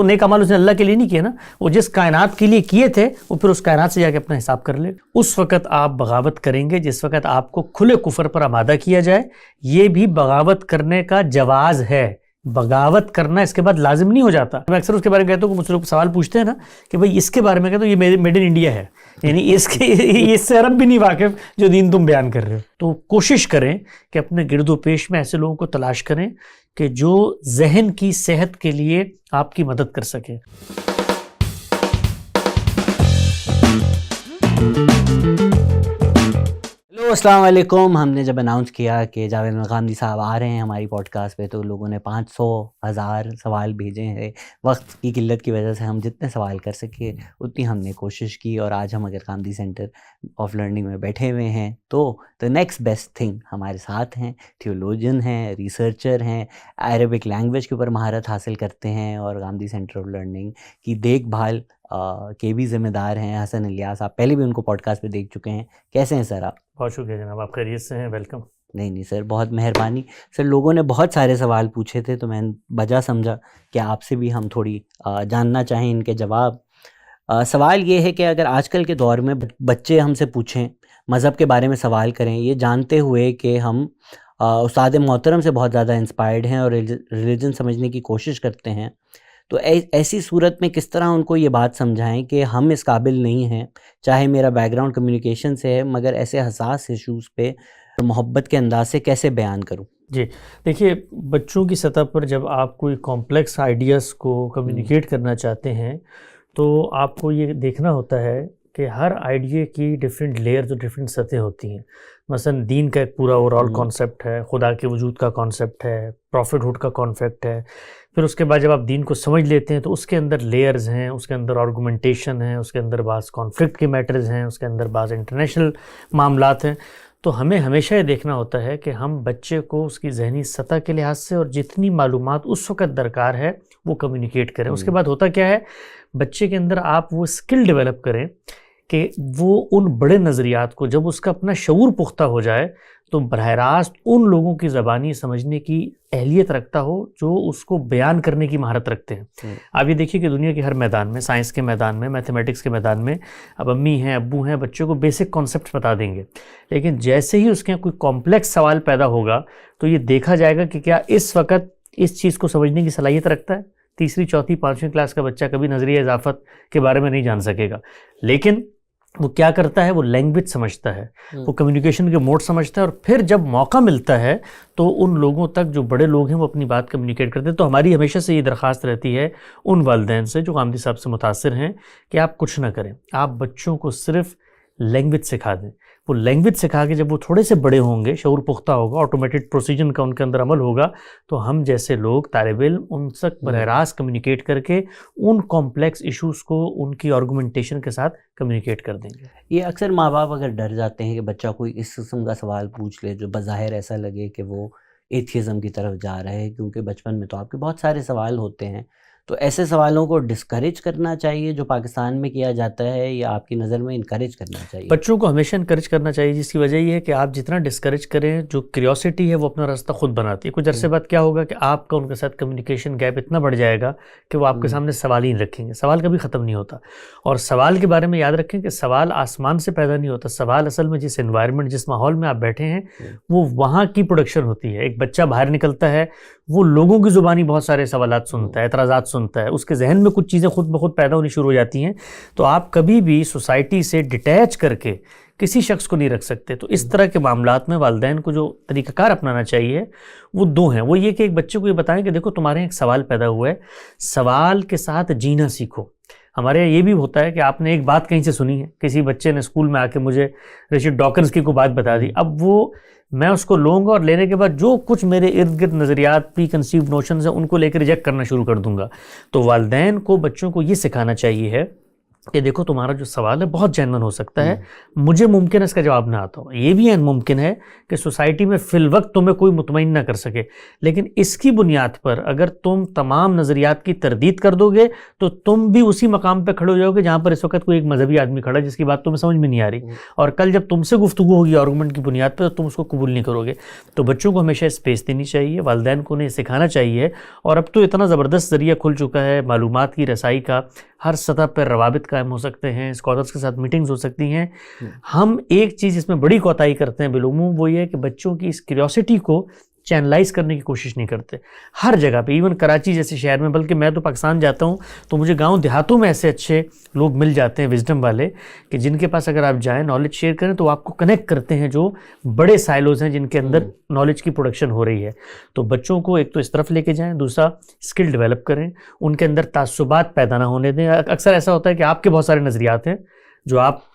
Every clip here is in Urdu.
تو نیک اعمال اس نے اللہ کے لیے نہیں کیے نا, وہ جس کائنات کے لیے کیے تھے وہ پھر اس کائنات سے جا کے اپنا حساب کر لے. اس وقت آپ بغاوت کریں گے جس وقت آپ کو کھلے کفر پر آمادہ کیا جائے. یہ بھی بغاوت کرنے کا جواز ہے. بغاوت کرنا اس کے بعد لازم نہیں ہو جاتا. میں اکثر اس کے بارے میں کہتا ہوں کہ مجھ سے لوگ سوال پوچھتے ہیں نا کہ بھئی اس کے بارے میں کہتا ہوں یہ میڈ ان انڈیا ہے, یعنی اس سے عرب بھی نہیں واقف جو دین تم بیان کر رہے ہو. تو کوشش کریں کہ اپنے گرد و پیش میں ایسے لوگوں کو تلاش کریں کہ جو ذہن کی صحت کے لیے آپ کی مدد کر سکیں. السلام علیکم. ہم نے جب اناؤنس کیا کہ جاوید غامدی صاحب آ رہے ہیں ہماری پوڈ کاسٹ پہ تو لوگوں نے 500,000 سوال بھیجے ہیں. وقت کی قلت کی وجہ سے ہم جتنے سوال کر سکے اتنی ہم نے کوشش کی, اور آج ہم اگر غامدی سینٹر آف لرننگ میں بیٹھے ہوئے ہیں تو نیکسٹ بیسٹ تھنگ ہمارے ساتھ ہیں. تھیولوجن ہیں, ریسرچر ہیں, عربک لینگویج کے اوپر مہارت حاصل کرتے ہیں, اور غامدی سینٹر آف لرننگ کی دیکھ بھال کے بھی ذمہ دار ہیں حسن الیاس. آپ پہلے بھی ان کو پوڈ کاسٹ پہ دیکھ چکے ہیں. کیسے ہیں سر آپ؟ بہت شکریہ جناب, آپ خیریت سے ہیں؟ ویلکم. نہیں سر, بہت مہربانی سر. لوگوں نے بہت سارے سوال پوچھے تھے تو میں بجا سمجھا کہ آپ سے بھی ہم تھوڑی جاننا چاہیں ان کے جواب. سوال یہ ہے کہ اگر آج کل کے دور میں بچے ہم سے پوچھیں, مذہب کے بارے میں سوال کریں, یہ جانتے ہوئے کہ ہم استاد محترم سے بہت زیادہ انسپائرڈ ہیں اور ریلیجن سمجھنے کی کوشش کرتے ہیں, تو ایسی صورت میں کس طرح ان کو یہ بات سمجھائیں کہ ہم اس قابل نہیں ہیں, چاہے میرا بیک گراؤنڈ کمیونیکیشن سے ہے, مگر ایسے حساس ایشوز پہ محبت کے انداز سے کیسے بیان کروں؟ جی دیکھیے, بچوں کی سطح پر جب آپ کوئی کمپلیکس آئیڈیاز کو کمیونیکیٹ کرنا چاہتے ہیں تو آپ کو یہ دیکھنا ہوتا ہے کہ ہر آئیڈیا کی ڈیفرنٹ لیئرز اور ڈیفرنٹ سطحیں ہوتی ہیں. مثلا دین کا ایک پورا اوور آل کانسیپٹ ہے, خدا کے وجود کا کانسیپٹ ہے, پروفٹ ہوڈ کا کانسیپٹ ہے. پھر اس کے بعد جب آپ دین کو سمجھ لیتے ہیں تو اس کے اندر لیئرز ہیں, اس کے اندر آرگومنٹیشن ہیں, اس کے اندر بعض کانفلکٹ کے میٹرز ہیں, اس کے اندر بعض انٹرنیشنل معاملات ہیں. تو ہمیں ہمیشہ یہ دیکھنا ہوتا ہے کہ ہم بچے کو اس کی ذہنی سطح کے لحاظ سے اور جتنی معلومات اس وقت درکار ہے وہ کمیونیکیٹ کریں. اس کے بعد ہوتا کیا ہے, بچے کے اندر آپ وہ اسکل ڈیولپ کریں کہ وہ ان بڑے نظریات کو جب اس کا اپنا شعور پختہ ہو جائے تو براہ راست ان لوگوں کی زبانی سمجھنے کی اہلیت رکھتا ہو جو اس کو بیان کرنے کی مہارت رکھتے ہیں. آپ یہ دیکھیے کہ دنیا کے ہر میدان میں, سائنس کے میدان میں, میتھمیٹکس کے میدان میں, اب امی ہیں ابو ہیں بچوں کو بیسک کانسیپٹس بتا دیں گے, لیکن جیسے ہی اس کے کوئی کمپلیکس سوال پیدا ہوگا تو یہ دیکھا جائے گا کہ کیا اس وقت اس چیز کو سمجھنے کی صلاحیت رکھتا ہے. تیسری چوتھی پانچویں کلاس کا بچہ کبھی نظریہ اضافت کے بارے میں نہیں جان سکے گا, لیکن وہ کیا کرتا ہے, وہ لینگویج سمجھتا ہے, وہ کمیونیکیشن کے موڈ سمجھتا ہے, اور پھر جب موقع ملتا ہے تو ان لوگوں تک جو بڑے لوگ ہیں وہ اپنی بات کمیونیکیٹ کرتے ہیں. تو ہماری ہمیشہ سے یہ درخواست رہتی ہے ان والدین سے جو غامدی صاحب سے متاثر ہیں کہ آپ کچھ نہ کریں, آپ بچوں کو صرف لینگویج سکھا دیں. وہ لینگویج سکھا کے جب وہ تھوڑے سے بڑے ہوں گے, شعور پختہ ہوگا, آٹومیٹڈ پروسیجر کا ان کے اندر عمل ہوگا, تو ہم جیسے لوگ طالب علم ان تک براہ راست کمیونیکیٹ کر کے ان کمپلیکس ایشوز کو ان کی آرگومنٹیشن کے ساتھ کمیونیکیٹ کر دیں گے. یہ اکثر ماں باپ اگر ڈر جاتے ہیں کہ بچہ کوئی اس قسم کا سوال پوچھ لے جو بظاہر ایسا لگے کہ وہ ایتھیزم کی طرف جا رہا ہے, کیونکہ بچپن میں تو آپ کے بہت سارے سوال ہوتے ہیں, تو ایسے سوالوں کو ڈسکریج کرنا چاہیے جو پاکستان میں کیا جاتا ہے, یا آپ کی نظر میں انکریج کرنا چاہیے؟ بچوں کو ہمیشہ انکریج کرنا چاہیے, جس کی وجہ یہ ہے کہ آپ جتنا ڈسکریج کریں, جو کیوریوسٹی ہے وہ اپنا راستہ خود بناتی ہے. کچھ عرصے بعد کیا ہوگا کہ آپ کا ان کے ساتھ کمیونیکیشن گیپ اتنا بڑھ جائے گا کہ وہ آپ کے سامنے سوال ہی نہیں رکھیں گے. سوال کبھی ختم نہیں ہوتا, اور سوال کے بارے میں یاد رکھیں کہ سوال آسمان سے پیدا نہیں ہوتا. سوال اصل میں جس انوائرمنٹ, جس ماحول میں آپ بیٹھے ہیں وہ وہاں کی پروڈکشن ہوتی ہے. ایک بچہ باہر نکلتا ہے, وہ لوگوں کی زبانی بہت سارے سوالات سنتا ہے, اعتراضات سنتا ہے, اس کے ذہن میں کچھ چیزیں خود بخود پیدا ہونی شروع ہو جاتی ہیں. تو آپ کبھی بھی سوسائٹی سے ڈیٹیچ کر کے کسی شخص کو نہیں رکھ سکتے. تو اس طرح کے معاملات میں والدین کو جو طریقہ کار اپنانا چاہیے وہ دو ہیں. وہ یہ کہ ایک بچے کو یہ بتائیں کہ دیکھو تمہارے ایک سوال پیدا ہوا ہے, سوال کے ساتھ جینا سیکھو. ہمارے یہاں یہ بھی ہوتا ہے کہ آپ نے ایک بات کہیں سے سنی ہے, کسی بچے نے اسکول میں آ کے مجھے رچرڈ ڈاکنز کی کوئی بات بتا دی, اب وہ میں اس کو لوں گا اور لینے کے بعد جو کچھ میرے ارد گرد نظریات, پری کنسیوڈ نوشنز ہیں, ان کو لے کے ریجیکٹ کرنا شروع کر دوں گا. تو والدین کو بچوں کو یہ سکھانا چاہیے ہے کہ دیکھو تمہارا جو سوال ہے بہت جینون ہو سکتا ہے, مجھے ممکن ہے اس کا جواب نہ آتا ہو, یہ بھی ممکن ہے کہ سوسائٹی میں فی الوقت تمہیں کوئی مطمئن نہ کر سکے, لیکن اس کی بنیاد پر اگر تم تمام نظریات کی تردید کر دو گے تو تم بھی اسی مقام پہ کھڑے ہو جاؤ گے جہاں پر اس وقت کوئی ایک مذہبی آدمی کھڑا ہے جس کی بات تمہیں سمجھ میں نہیں آ رہی, اور کل جب تم سے گفتگو ہوگی آرگومنٹ کی بنیاد پہ تو تم اس کو قبول نہیں کرو گے. تو بچوں کو ہمیشہ اسپیس دینی چاہیے, والدین کو انہیں سکھانا چاہیے, اور اب تو اتنا زبردست ذریعہ کھل چکا ہے معلومات کی رسائی کا, ہر سطح پر روابط قائم ہو سکتے ہیں, اسکالرس کے ساتھ میٹنگز ہو سکتی ہیں. ہم ایک چیز اس میں بڑی کوتاہی کرتے ہیں بالعموم, وہ یہ ہے کہ بچوں کی اس کیوریوسٹی کو چینلائز کرنے کی کوشش نہیں کرتے. ہر جگہ پہ, ایون کراچی جیسے شہر میں, بلکہ میں تو پاکستان جاتا ہوں تو مجھے گاؤں دیہاتوں میں ایسے اچھے لوگ مل جاتے ہیں وزڈم والے, کہ جن کے پاس اگر آپ جائیں نالج شیئر کریں تو آپ کو کنیکٹ کرتے ہیں جو بڑے سائلوز ہیں جن کے اندر نالج کی پروڈکشن ہو رہی ہے. تو بچوں کو ایک تو اس طرف لے کے جائیں, دوسرا اسکل ڈیولپ کریں, ان کے اندر تعصبات پیدا نہ ہونے دیں. اکثر ایسا ہوتا ہے کہ آپ کے بہت سارے نظریات ہیں جو آپ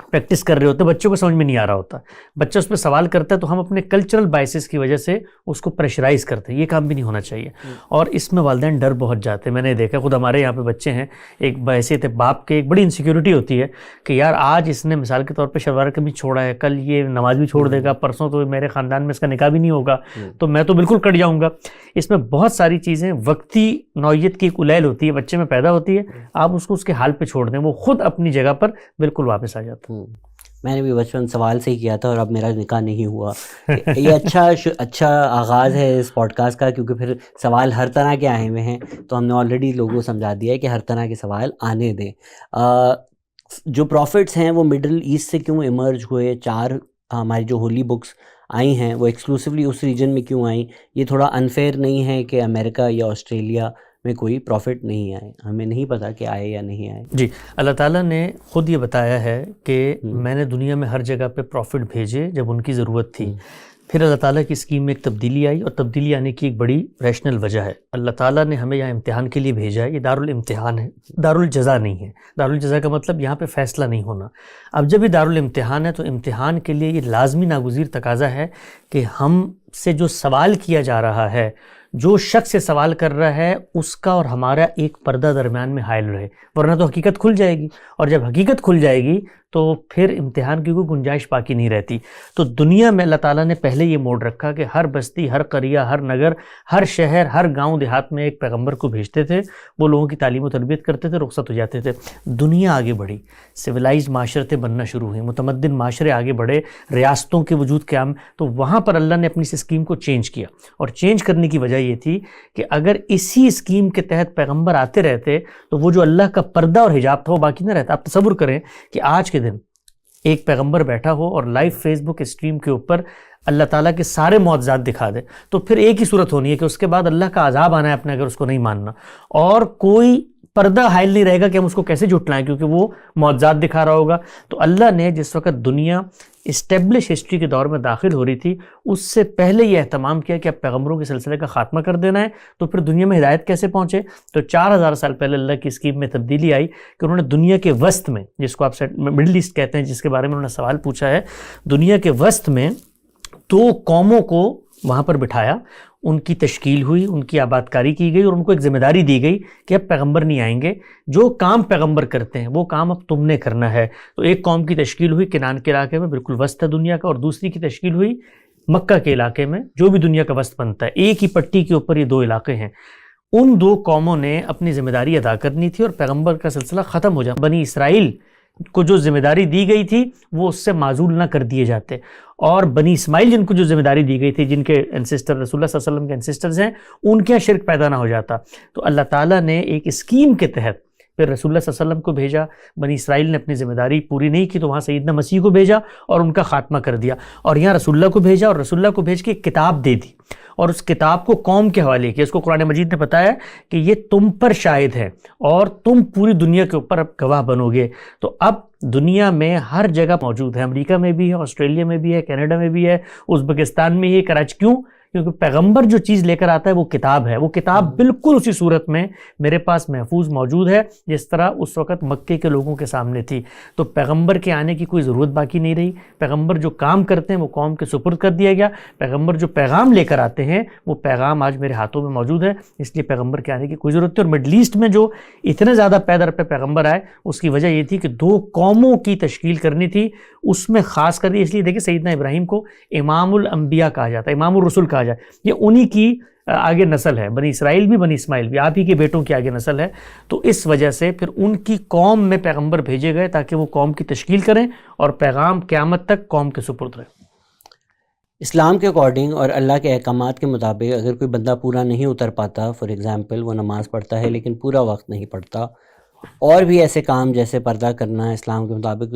پریکٹس کر رہے ہوتے ہیں, بچوں کو سمجھ میں نہیں آ رہا ہوتا, بچہ اس پہ سوال کرتا ہے تو ہم اپنے کلچرل بائسز کی وجہ سے اس کو پریشرائز کرتے ہیں. یہ کام بھی نہیں ہونا چاہیے, اور اس میں والدین ڈر بہت جاتے ہیں. میں نے دیکھا, خود ہمارے یہاں پہ بچے ہیں, ایک بحیثیت باپ کے ایک بڑی انسیکیورٹی ہوتی ہے کہ یار آج اس نے مثال کے طور پہ شلوار قمیض چھوڑا ہے, کل یہ نماز بھی چھوڑ دے گا, پرسوں تو میرے خاندان میں اس کا نکاح بھی نہیں ہوگا, تو میں تو بالکل کٹ جاؤں گا. اس میں بہت ساری چیزیں وقتی نوعیت کی ایک الیل ہوتی ہے, بچے میں پیدا ہوتی ہے, آپ اس کو اس کے حال پہ چھوڑ دیں, وہ خود اپنی جگہ پر بالکل واپس آ جاتا ہے. میں نے بھی بچپن سوال سے ہی کیا تھا اور اب میرا نکاح نہیں ہوا. یہ اچھا آغاز ہے اس پوڈ کاسٹ کا, کیونکہ پھر سوال ہر طرح کے آئے ہوئے ہیں, تو ہم نے آلریڈی لوگوں کو سمجھا دیا ہے کہ ہر طرح کے سوال آنے دیں. جو پروفٹس ہیں وہ مڈل ایسٹ سے کیوں ایمرج ہوئے؟ 4 ہماری جو ہولی بکس آئی ہیں وہ ایکسکلوسیولی اس ریجن میں کیوں آئیں؟ یہ تھوڑا انفیئر نہیں ہے کہ امریکہ یا آسٹریلیا میں کوئی پروفٹ نہیں آئے؟ ہمیں نہیں پتا کہ آئے یا نہیں آئے. جی, اللہ تعالیٰ نے خود یہ بتایا ہے کہ میں نے دنیا میں ہر جگہ پہ پروفٹ بھیجے جب ان کی ضرورت تھی. پھر اللہ تعالیٰ کی اسکیم میں ایک تبدیلی آئی, اور تبدیلی آنے کی ایک بڑی ریشنل وجہ ہے. اللہ تعالیٰ نے ہمیں یہاں امتحان کے لیے بھیجا ہے. یہ دارالامتحان ہے, دارالجزا نہیں ہے. دارالجزا کا مطلب یہاں پہ فیصلہ نہیں ہونا. اب جب یہ دارالامتحان ہے تو امتحان کے لیے یہ لازمی ناگزیر تقاضا ہے کہ ہم سے جو سوال کیا جا رہا ہے, جو شخص سے سوال کر رہا ہے, اس کا اور ہمارا ایک پردہ درمیان میں حائل رہے, ورنہ تو حقیقت کھل جائے گی, اور جب حقیقت کھل جائے گی تو پھر امتحان کی کوئی گنجائش باقی نہیں رہتی. تو دنیا میں اللہ تعالیٰ نے پہلے یہ موڈ رکھا کہ ہر بستی, ہر قریہ, ہر نگر, ہر شہر, ہر گاؤں دیہات میں ایک پیغمبر کو بھیجتے تھے, وہ لوگوں کی تعلیم و تربیت کرتے تھے, رخصت ہو جاتے تھے. دنیا آگے بڑھی, سویلائزڈ معاشرتیں بننا شروع ہوئیں, متمدن معاشرے آگے بڑھے, ریاستوں کے وجود قیام, تو وہاں پر اللہ نے اپنی اس اسکیم کو چینج کیا. اور چینج کرنے کی وجہ یہ تھی کہ اگر اسی اسکیم کے تحت پیغمبر آتے رہتے تو وہ جو اللہ کا پردہ اور حجاب تھا وہ باقی نہ رہتا. آپ تصور کریں کہ آج کے دن ایک پیغمبر بیٹھا ہو اور لائیو فیس بک اسٹریم کے اوپر اللہ تعالیٰ کے سارے معجزات دکھا دے, تو پھر ایک ہی صورت ہونی ہے کہ اس کے بعد اللہ کا عذاب آنا ہے اپنے اگر اس کو نہیں ماننا, اور کوئی پردہ حائل نہیں رہے گا کہ ہم اس کو کیسے جھٹلائیں, کیونکہ وہ معجزات دکھا رہا ہوگا. تو اللہ نے جس وقت دنیا اسٹیبلش ہسٹری کے دور میں داخل ہو رہی تھی, اس سے پہلے یہ اہتمام کیا کہ اب پیغمبروں کے سلسلے کا خاتمہ کر دینا ہے. تو پھر دنیا میں ہدایت کیسے پہنچے؟ تو 4000 سال پہلے اللہ کی اسکیم میں تبدیلی آئی کہ انہوں نے دنیا کے وسط میں, جس کو آپ مڈل ایسٹ کہتے ہیں, جس کے بارے میں انہوں نے سوال پوچھا ہے, دنیا کے وسط میں 2 قوموں کو وہاں پر بٹھایا, ان کی تشکیل ہوئی, ان کی آباد کاری کی گئی, اور ان کو ایک ذمہ داری دی گئی کہ اب پیغمبر نہیں آئیں گے, جو کام پیغمبر کرتے ہیں وہ کام اب تم نے کرنا ہے. تو ایک قوم کی تشکیل ہوئی کنعان کے علاقے میں, بالکل وسط ہے دنیا کا, اور دوسری کی تشکیل ہوئی مکہ کے علاقے میں, جو بھی دنیا کا وسط بنتا ہے. ایک ہی پٹی کے اوپر یہ 2 علاقے ہیں. ان 2 قوموں نے اپنی ذمہ داری ادا کرنی تھی اور پیغمبر کا سلسلہ ختم ہو جائے. بنی اسرائیل کو جو ذمہ داری دی گئی تھی وہ اس سے معزول نہ کر دیے جاتے, اور بنی اسماعیل جن کو جو ذمہ داری دی گئی تھی, جن کے انسسٹر رسول اللہ صلی اللہ علیہ وسلم کے انسسٹرز ہیں, ان کے شرک پیدا نہ ہو جاتا. تو اللہ تعالیٰ نے ایک اسکیم کے تحت پھر رسول اللہ صلی اللہ علیہ وسلم کو بھیجا. بنی اسرائیل نے اپنی ذمہ داری پوری نہیں کی تو وہاں سیدنا مسیح کو بھیجا اور ان کا خاتمہ کر دیا, اور یہاں رسول اللہ کو بھیجا اور رسول اللہ کو بھیج کے ایک کتاب دے دی, اور اس کتاب کو قوم کے حوالے کیا. اس کو قرآن مجید نے بتایا کہ یہ تم پر شاہد ہے اور تم پوری دنیا کے اوپر اب گواہ بنو گے. تو اب دنیا میں ہر جگہ موجود ہے, امریکہ میں بھی ہے, آسٹریلیا میں بھی ہے, کینیڈا میں بھی ہے, ازبکستان میں ہی ہے, کراچی. کیوں کیونکہ پیغمبر جو چیز لے کر آتا ہے وہ کتاب ہے، وہ کتاب بالکل اسی صورت میں میرے پاس محفوظ موجود ہے جس طرح اس وقت مکے کے لوگوں کے سامنے تھی. تو پیغمبر کے آنے کی کوئی ضرورت باقی نہیں رہی. پیغمبر جو کام کرتے ہیں وہ قوم کے سپرد کر دیا گیا. پیغمبر جو پیغام لے کر آتے ہیں وہ پیغام آج میرے ہاتھوں میں موجود ہے، اس لیے پیغمبر کے آنے کی کوئی ضرورت تھی. اور مڈل ایسٹ میں جو اتنے زیادہ پیدر پہ پیغمبر آئے اس کی وجہ یہ تھی کہ 2 قوموں کی تشکیل کرنی تھی، اس میں خاص کر دی. اس لیے دیکھیں سیدنا ابراہیم کو امام الانبیاء کہا جاتا ہے، امام الرسل کہا جاتا ہے. یہ انہی کی آگے نسل ہے، بنی اسرائیل بھی بنی اسماعیل بھی آپ ہی کے بیٹوں کی آگے نسل ہے. تو اس وجہ سے پھر ان کی قوم میں پیغمبر بھیجے گئے تاکہ وہ قوم کی تشکیل کریں اور پیغام قیامت تک قوم کے سپرد رہے. اسلام کے اکارڈنگ اور اللہ کے احکامات کے مطابق اگر کوئی بندہ پورا نہیں اتر پاتا، فار ایگزامپل وہ نماز پڑھتا ہے لیکن پورا وقت نہیں پڑھتا، اور بھی ایسے کام جیسے پردہ کرنا اسلام کے مطابق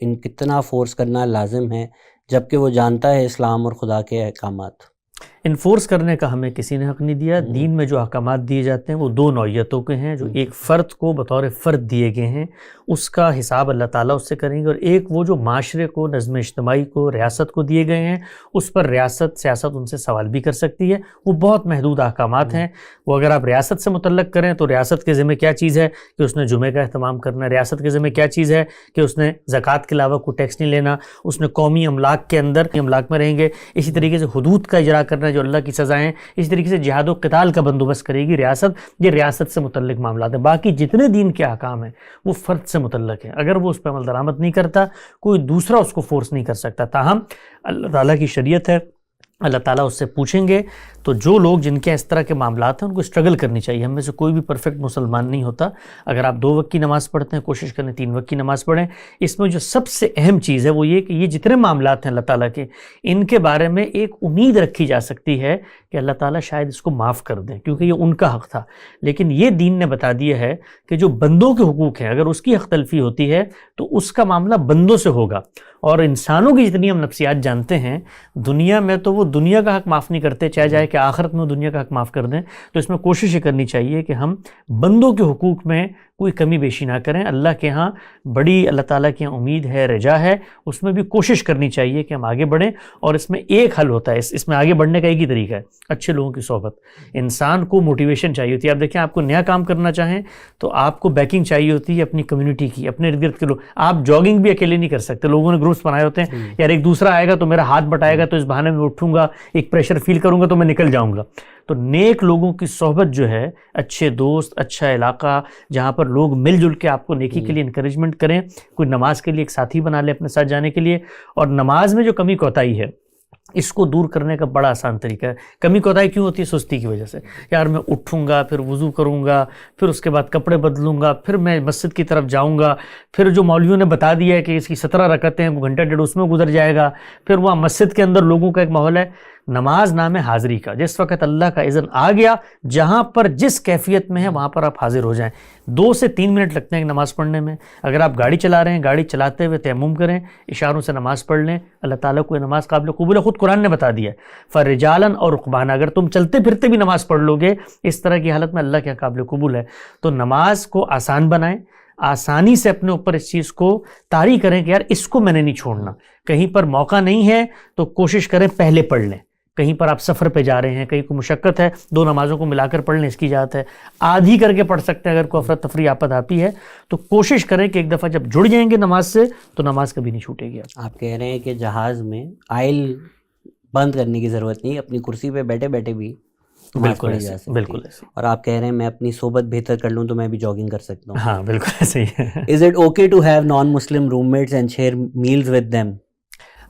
ان کتنا فورس کرنا لازم ہے جبکہ وہ جانتا ہے اسلام اور خدا کے احکامات؟ انفورس کرنے کا ہمیں کسی نے حق نہیں دیا. دین میں جو احکامات دیے جاتے ہیں وہ 2 نوعیتوں کے ہیں. جو ایک فرد کو بطور فرد دیے گئے ہیں اس کا حساب اللہ تعالیٰ اس سے کریں گے، اور ایک وہ جو معاشرے کو، نظم اجتماعی کو، ریاست کو دیے گئے ہیں اس پر ریاست سیاست ان سے سوال بھی کر سکتی ہے. وہ بہت محدود احکامات ہیں. وہ اگر آپ ریاست سے متعلق کریں تو ریاست کے ذمہ کیا چیز ہے کہ اس نے جمعے کا اہتمام کرنا، ریاست کے ذمہ کیا چیز ہے کہ اس نے زکوٰۃ کے علاوہ کوئی ٹیکس نہیں لینا، اس نے قومی املاک کے اندر املاک میں رہیں گے. اسی طریقے سے حدود کا اجرا کرنا جو اللہ کی سزائیں، اسی طریقے سے جہاد و قتال کا بندوبست کرے گی ریاست. یہ ریاست سے متعلق معاملات ہیں. باقی جتنے دین کے احکام ہیں وہ فرد سے متعلق ہیں. اگر وہ اس پہ عمل درآمد نہیں کرتا کوئی دوسرا اس کو فورس نہیں کر سکتا. تاہم اللہ تعالیٰ کی شریعت ہے، اللہ تعالیٰ اس سے پوچھیں گے. تو جو لوگ جن کے اس طرح کے معاملات ہیں ان کو اسٹرگل کرنی چاہیے. ہم میں سے کوئی بھی پرفیکٹ مسلمان نہیں ہوتا. اگر آپ 2 وقت کی نماز پڑھتے ہیں کوشش کریں 3 وقت کی نماز پڑھیں. اس میں جو سب سے اہم چیز ہے وہ یہ کہ یہ جتنے معاملات ہیں اللہ تعالیٰ کے، ان کے بارے میں ایک امید رکھی جا سکتی ہے کہ اللہ تعالیٰ شاید اس کو معاف کر دیں کیونکہ یہ ان کا حق تھا. لیکن یہ دین نے بتا دیا ہے کہ جو بندوں کے حقوق ہیں اگر اس کی حق تلفی ہوتی ہے تو اس کا معاملہ بندوں سے ہوگا. اور انسانوں کی جتنی ہم نفسیات جانتے ہیں دنیا میں تو وہ دنیا کا حق معاف نہیں کرتے، چاہے جائے کہ آخرت میں دنیا کا حق معاف کر دیں. تو اس میں کوشش یہ کرنی چاہیے کہ ہم بندوں کے حقوق میں کوئی کمی بیشی نہ کریں. اللہ کے ہاں بڑی اللہ تعالیٰ کی امید ہے، رجا ہے، اس میں بھی کوشش کرنی چاہیے کہ ہم آگے بڑھیں. اور اس میں ایک حل ہوتا ہے، اس میں آگے بڑھنے کا ایک ہی طریقہ ہے، اچھے لوگوں کی صحبت. انسان کو موٹیویشن چاہیے ہوتی ہے. آپ دیکھیں آپ کو نیا کام کرنا چاہیں تو آپ کو بیکنگ چاہیے ہوتی ہے اپنی کمیونٹی کی، اپنے ارد گرد کے لوگ. آپ جاگنگ بھی اکیلے نہیں کر سکتے، لوگوں نے گروپس بنائے ہوتے ہیں. یار ایک دوسرا آئے گا تو میرا ہاتھ بٹائے گا تو اس بہانے میں اٹھوں گا، ایک پریشر فیل کروں گا تو میں نکل جاؤں گا. تو نیک لوگوں کی صحبت جو ہے، اچھے دوست، اچھا علاقہ جہاں پر لوگ مل جل کے آپ کو نیکی کے لیے انکریجمنٹ کریں. کوئی نماز کے لیے ایک ساتھی بنا لے اپنے ساتھ جانے کے لیے. اور نماز میں جو کمی کوتاہی ہے اس کو دور کرنے کا بڑا آسان طریقہ ہے. کمی کوتاہی کیوں ہوتی ہے؟ سستی کی وجہ سے. یار میں اٹھوں گا، پھر وضو کروں گا، پھر اس کے بعد کپڑے بدلوں گا، پھر میں مسجد کی طرف جاؤں گا، پھر جو مولویوں نے بتا دیا ہے کہ اس کی 17 رکعتیں ہیں، گھنٹہ ڈیڑھ اس میں گزر جائے گا. پھر وہاں مسجد کے اندر لوگوں کا ایک ماحول ہے. نماز نام ہے حاضری کا. جس وقت اللہ کا اذن آ گیا، جہاں پر جس کیفیت میں ہے وہاں پر آپ حاضر ہو جائیں. 2 سے 3 منٹ لگتے ہیں نماز پڑھنے میں. اگر آپ گاڑی چلا رہے ہیں، گاڑی چلاتے ہوئے تیمم کریں، اشاروں سے نماز پڑھ لیں. اللہ تعالیٰ کو یہ نماز قابل قبول ہے. خود قرآن نے بتا دیا ہے فرجالن اور رکبانا. اگر تم چلتے پھرتے بھی نماز پڑھ لو گے اس طرح کی حالت میں اللہ کے قابل قبول ہے. تو نماز کو آسان بنائیں، آسانی سے اپنے اوپر اس چیز کو طاری کریں کہ یار اس کو میں نے نہیں چھوڑنا. کہیں پر موقع نہیں ہے تو کوشش کریں پہلے پڑھ لیں. کہیں پر آپ سفر پہ جا رہے ہیں، کہیں کوئی مشقت ہے، 2 نمازوں کو ملا کر پڑھ لیں، اس کی اجازت ہے. آدھی کر کے پڑھ سکتے ہیں اگر کوئی افراتفری آپت آتی ہے تو کوشش کریں کہ ایک دفعہ جب جڑ جائیں گے نماز سے تو نماز کبھی نہیں چھوٹے گی. آپ کہہ رہے ہیں کہ جہاز میں آئل بند کرنے کی ضرورت نہیں، اپنی کرسی پہ بیٹھے بیٹھے بھی بالکل ایسے، بالکل ایسے. اور آپ کہہ رہے ہیں میں اپنی صحبت بہتر کر لوں تو میں بھی جاگنگ کر سکتا ہوں. ہاں بالکل ایسے ہی ہے. Is it okay to have non-Muslim roommates and share meals with them?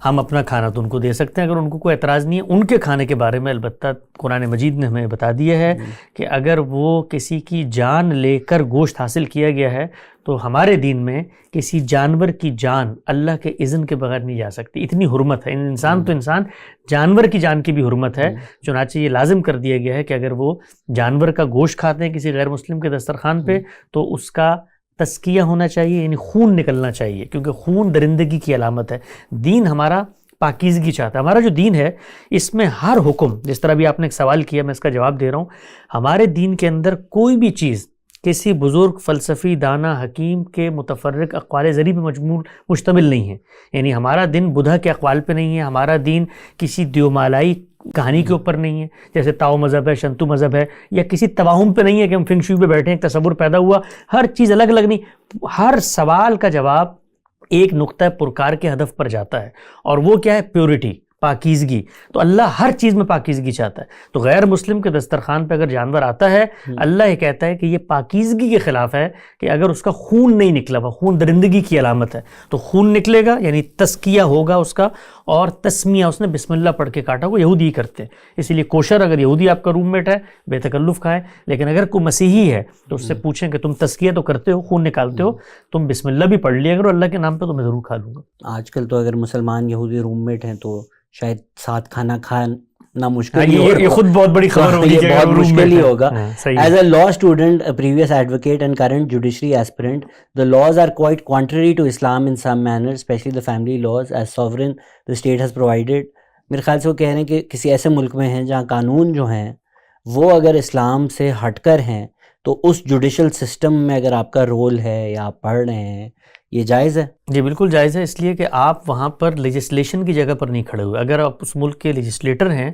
ہم اپنا کھانا تو ان کو دے سکتے ہیں اگر ان کو کوئی اعتراض نہیں ہے. ان کے کھانے کے بارے میں البتہ قرآن مجید نے ہمیں بتا دیا ہے کہ اگر وہ کسی کی جان لے کر گوشت حاصل کیا گیا ہے تو ہمارے دین میں کسی جانور کی جان اللہ کے اذن کے بغیر نہیں جا سکتی. اتنی حرمت ہے. انسان تو انسان، جانور کی جان کی بھی حرمت ہے. چنانچہ یہ لازم کر دیا گیا ہے کہ اگر وہ جانور کا گوشت کھاتے ہیں کسی غیر مسلم کے دسترخوان پہ تو اس کا تزکیہ ہونا چاہیے، یعنی خون نکلنا چاہیے، کیونکہ خون درندگی کی علامت ہے. دین ہمارا پاکیزگی چاہتا ہے. ہمارا جو دین ہے اس میں ہر حکم، جس طرح بھی آپ نے ایک سوال کیا میں اس کا جواب دے رہا ہوں، ہمارے دین کے اندر کوئی بھی چیز کسی بزرگ فلسفی دانا حکیم کے متفرق اقوال زری پہ مشتمل نہیں ہے. یعنی ہمارا دین بدھا کے اقوال پہ نہیں ہے، ہمارا دین کسی دیومالائی کہانی کے اوپر نہیں ہے، جیسے تاؤ مذہب ہے، شنتو مذہب ہے، یا کسی توہم پہ نہیں ہے کہ ہم فنگ شوئی پہ بیٹھے ہیں، ایک تصور پیدا ہوا، ہر چیز الگ الگ نہیں، ہر سوال کا جواب ایک نقطہ پرکار کے ہدف پر جاتا ہے، اور وہ کیا ہے؟ پیورٹی، پاکیزگی. تو اللہ ہر چیز میں پاکیزگی چاہتا ہے. تو غیر مسلم کے دسترخوان پہ اگر جانور آتا ہے، اللہ یہ کہتا ہے کہ یہ پاکیزگی کے خلاف ہے کہ اگر اس کا خون نہیں نکلا ہوا، خون درندگی کی علامت ہے، تو خون نکلے گا یعنی تزکیہ ہوگا اس کا، اور تسمیہ اس نے بسم اللہ پڑھ کے کاٹا. وہ یہودی کرتے ہیں، اسی لیے کوشر اگر یہودی آپ کا روم میٹ ہے بے تکلف کھائے، لیکن اگر کوئی مسیحی ہے تو اس سے پوچھیں کہ تم تزکیہ تو کرتے ہو، خون نکالتے ہو، تم بسم اللہ بھی پڑھ لیا کرو اللہ کے نام پہ، تو میں ضرور کھا لوں گا. آج کل تو اگر مسلمان یہودی روم میٹ ہیں تو شاید ساتھ کھانا کھانا مشکل ہی ہوگا. یہ خود بہت بڑی خبر ہوگی، یہ بہت مشکل ہی ہوگا. As a law student, a previous advocate and current judiciary aspirant, the laws are quite contrary to Islam in some manners, especially the family laws as sovereign the state has provided. میرے خیال سے وہ کہہ رہے ہیں کہ کسی ایسے ملک میں ہیں جہاں قانون جو ہیں وہ اگر اسلام سے ہٹ کر ہیں تو اس جوڈیشل سسٹم میں اگر آپ کا رول ہے یا آپ پڑھ رہے ہیں، یہ جائز ہے؟ جی بالکل جائز ہے، اس لیے کہ آپ وہاں پر لیجسلیشن کی جگہ پر نہیں کھڑے ہوئے. اگر آپ اس ملک کے لیجسلیٹر ہیں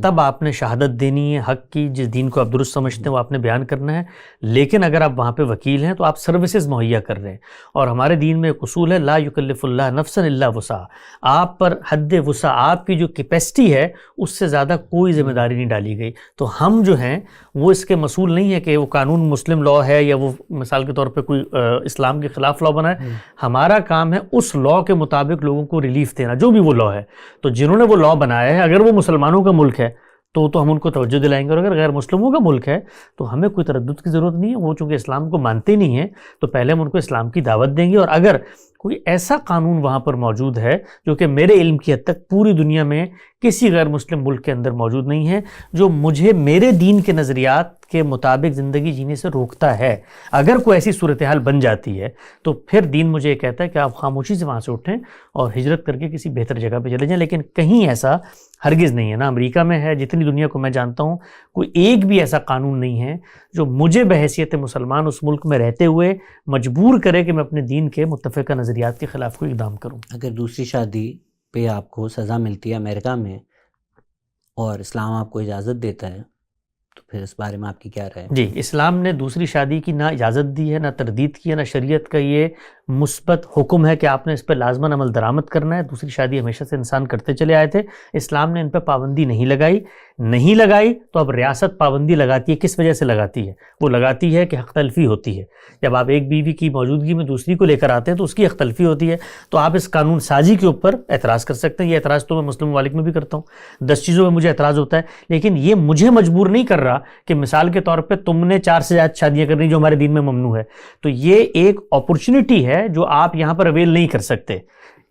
تب آپ نے شہادت دینی ہے حق کی، جس دین کو آپ درست سمجھتے ہیں وہ آپ نے بیان کرنا ہے. لیکن اگر آپ وہاں پہ وکیل ہیں تو آپ سروسز مہیا کر رہے ہیں، اور ہمارے دین میں ایک اصول ہے لا یکلف اللہ نفسا الا وسعہا. آپ پر حد وسع، آپ کی جو کیپیسٹی ہے اس سے زیادہ کوئی ذمہ داری نہیں ڈالی گئی. تو ہم جو ہیں وہ اس کے مسئول نہیں ہے کہ وہ قانون مسلم لاء ہے یا وہ مثال کے طور پہ کوئی اسلام کے خلاف لاء بنا ہے. ہمارا کام ہے اس لاء کے مطابق لوگوں کو ریلیف دینا، جو بھی وہ لاء ہے. تو جنہوں نے وہ لاء بنایا ہے اگر وہ مسلمانوں کا ملک ہے تو ہم ان کو توجہ دلائیں گے، اور اگر غیر مسلموں کا ملک ہے تو ہمیں کوئی تردد کی ضرورت نہیں ہے. وہ چونکہ اسلام کو مانتے نہیں ہیں تو پہلے ہم ان کو اسلام کی دعوت دیں گے. اور اگر کوئی ایسا قانون وہاں پر موجود ہے جو کہ میرے علم کی حد تک پوری دنیا میں کسی غیر مسلم ملک کے اندر موجود نہیں ہے، جو مجھے میرے دین کے نظریات کے مطابق زندگی جینے سے روکتا ہے، اگر کوئی ایسی صورتحال بن جاتی ہے تو پھر دین مجھے یہ کہتا ہے کہ آپ خاموشی سے وہاں سے اٹھیں اور ہجرت کر کے کسی بہتر جگہ پہ چلے جائیں. لیکن کہیں ایسا ہرگز نہیں ہے، نہ امریکہ میں ہے، جتنی دنیا کو میں جانتا ہوں کوئی ایک بھی ایسا قانون نہیں ہے جو مجھے بحیثیت مسلمان اس ملک میں رہتے ہوئے مجبور کرے کہ میں اپنے دین کے متفقہ نظریات کے خلاف کوئی اقدام کروں. اگر دوسری شادی پہ آپ کو سزا ملتی ہے امریکہ میں اور اسلام آپ کو اجازت دیتا ہے تو پھر اس بارے میں آپ کی کیا رائے؟ جی اسلام نے دوسری شادی کی نہ اجازت دی ہے، نہ تردید کی ہے، نہ شریعت کا یہ مثبت حکم ہے کہ آپ نے اس پہ لازماً عمل درآمد کرنا ہے. دوسری شادی ہمیشہ سے انسان کرتے چلے آئے تھے، اسلام نے ان پہ پابندی نہیں لگائی. تو اب ریاست پابندی لگاتی ہے، کس وجہ سے لگاتی ہے؟ وہ لگاتی ہے کہ حق تلفی ہوتی ہے. جب آپ ایک بیوی کی موجودگی میں دوسری کو لے کر آتے ہیں تو اس کی حق تلفی ہوتی ہے. تو آپ اس قانون سازی کے اوپر اعتراض کر سکتے ہیں. یہ اعتراض تو میں مسلم ممالک میں بھی کرتا ہوں، 10 چیزوں میں مجھے اعتراض ہوتا ہے، لیکن یہ مجھے مجبور نہیں کر رہا کہ مثال کے طور پہ تم نے 4 سے زیادہ شادیاں کرنی جو ہمارے دین میں ممنوع ہے. تو یہ ایک اپرچونٹی ہے جو آپ یہاں پر اویل نہیں کر سکتے.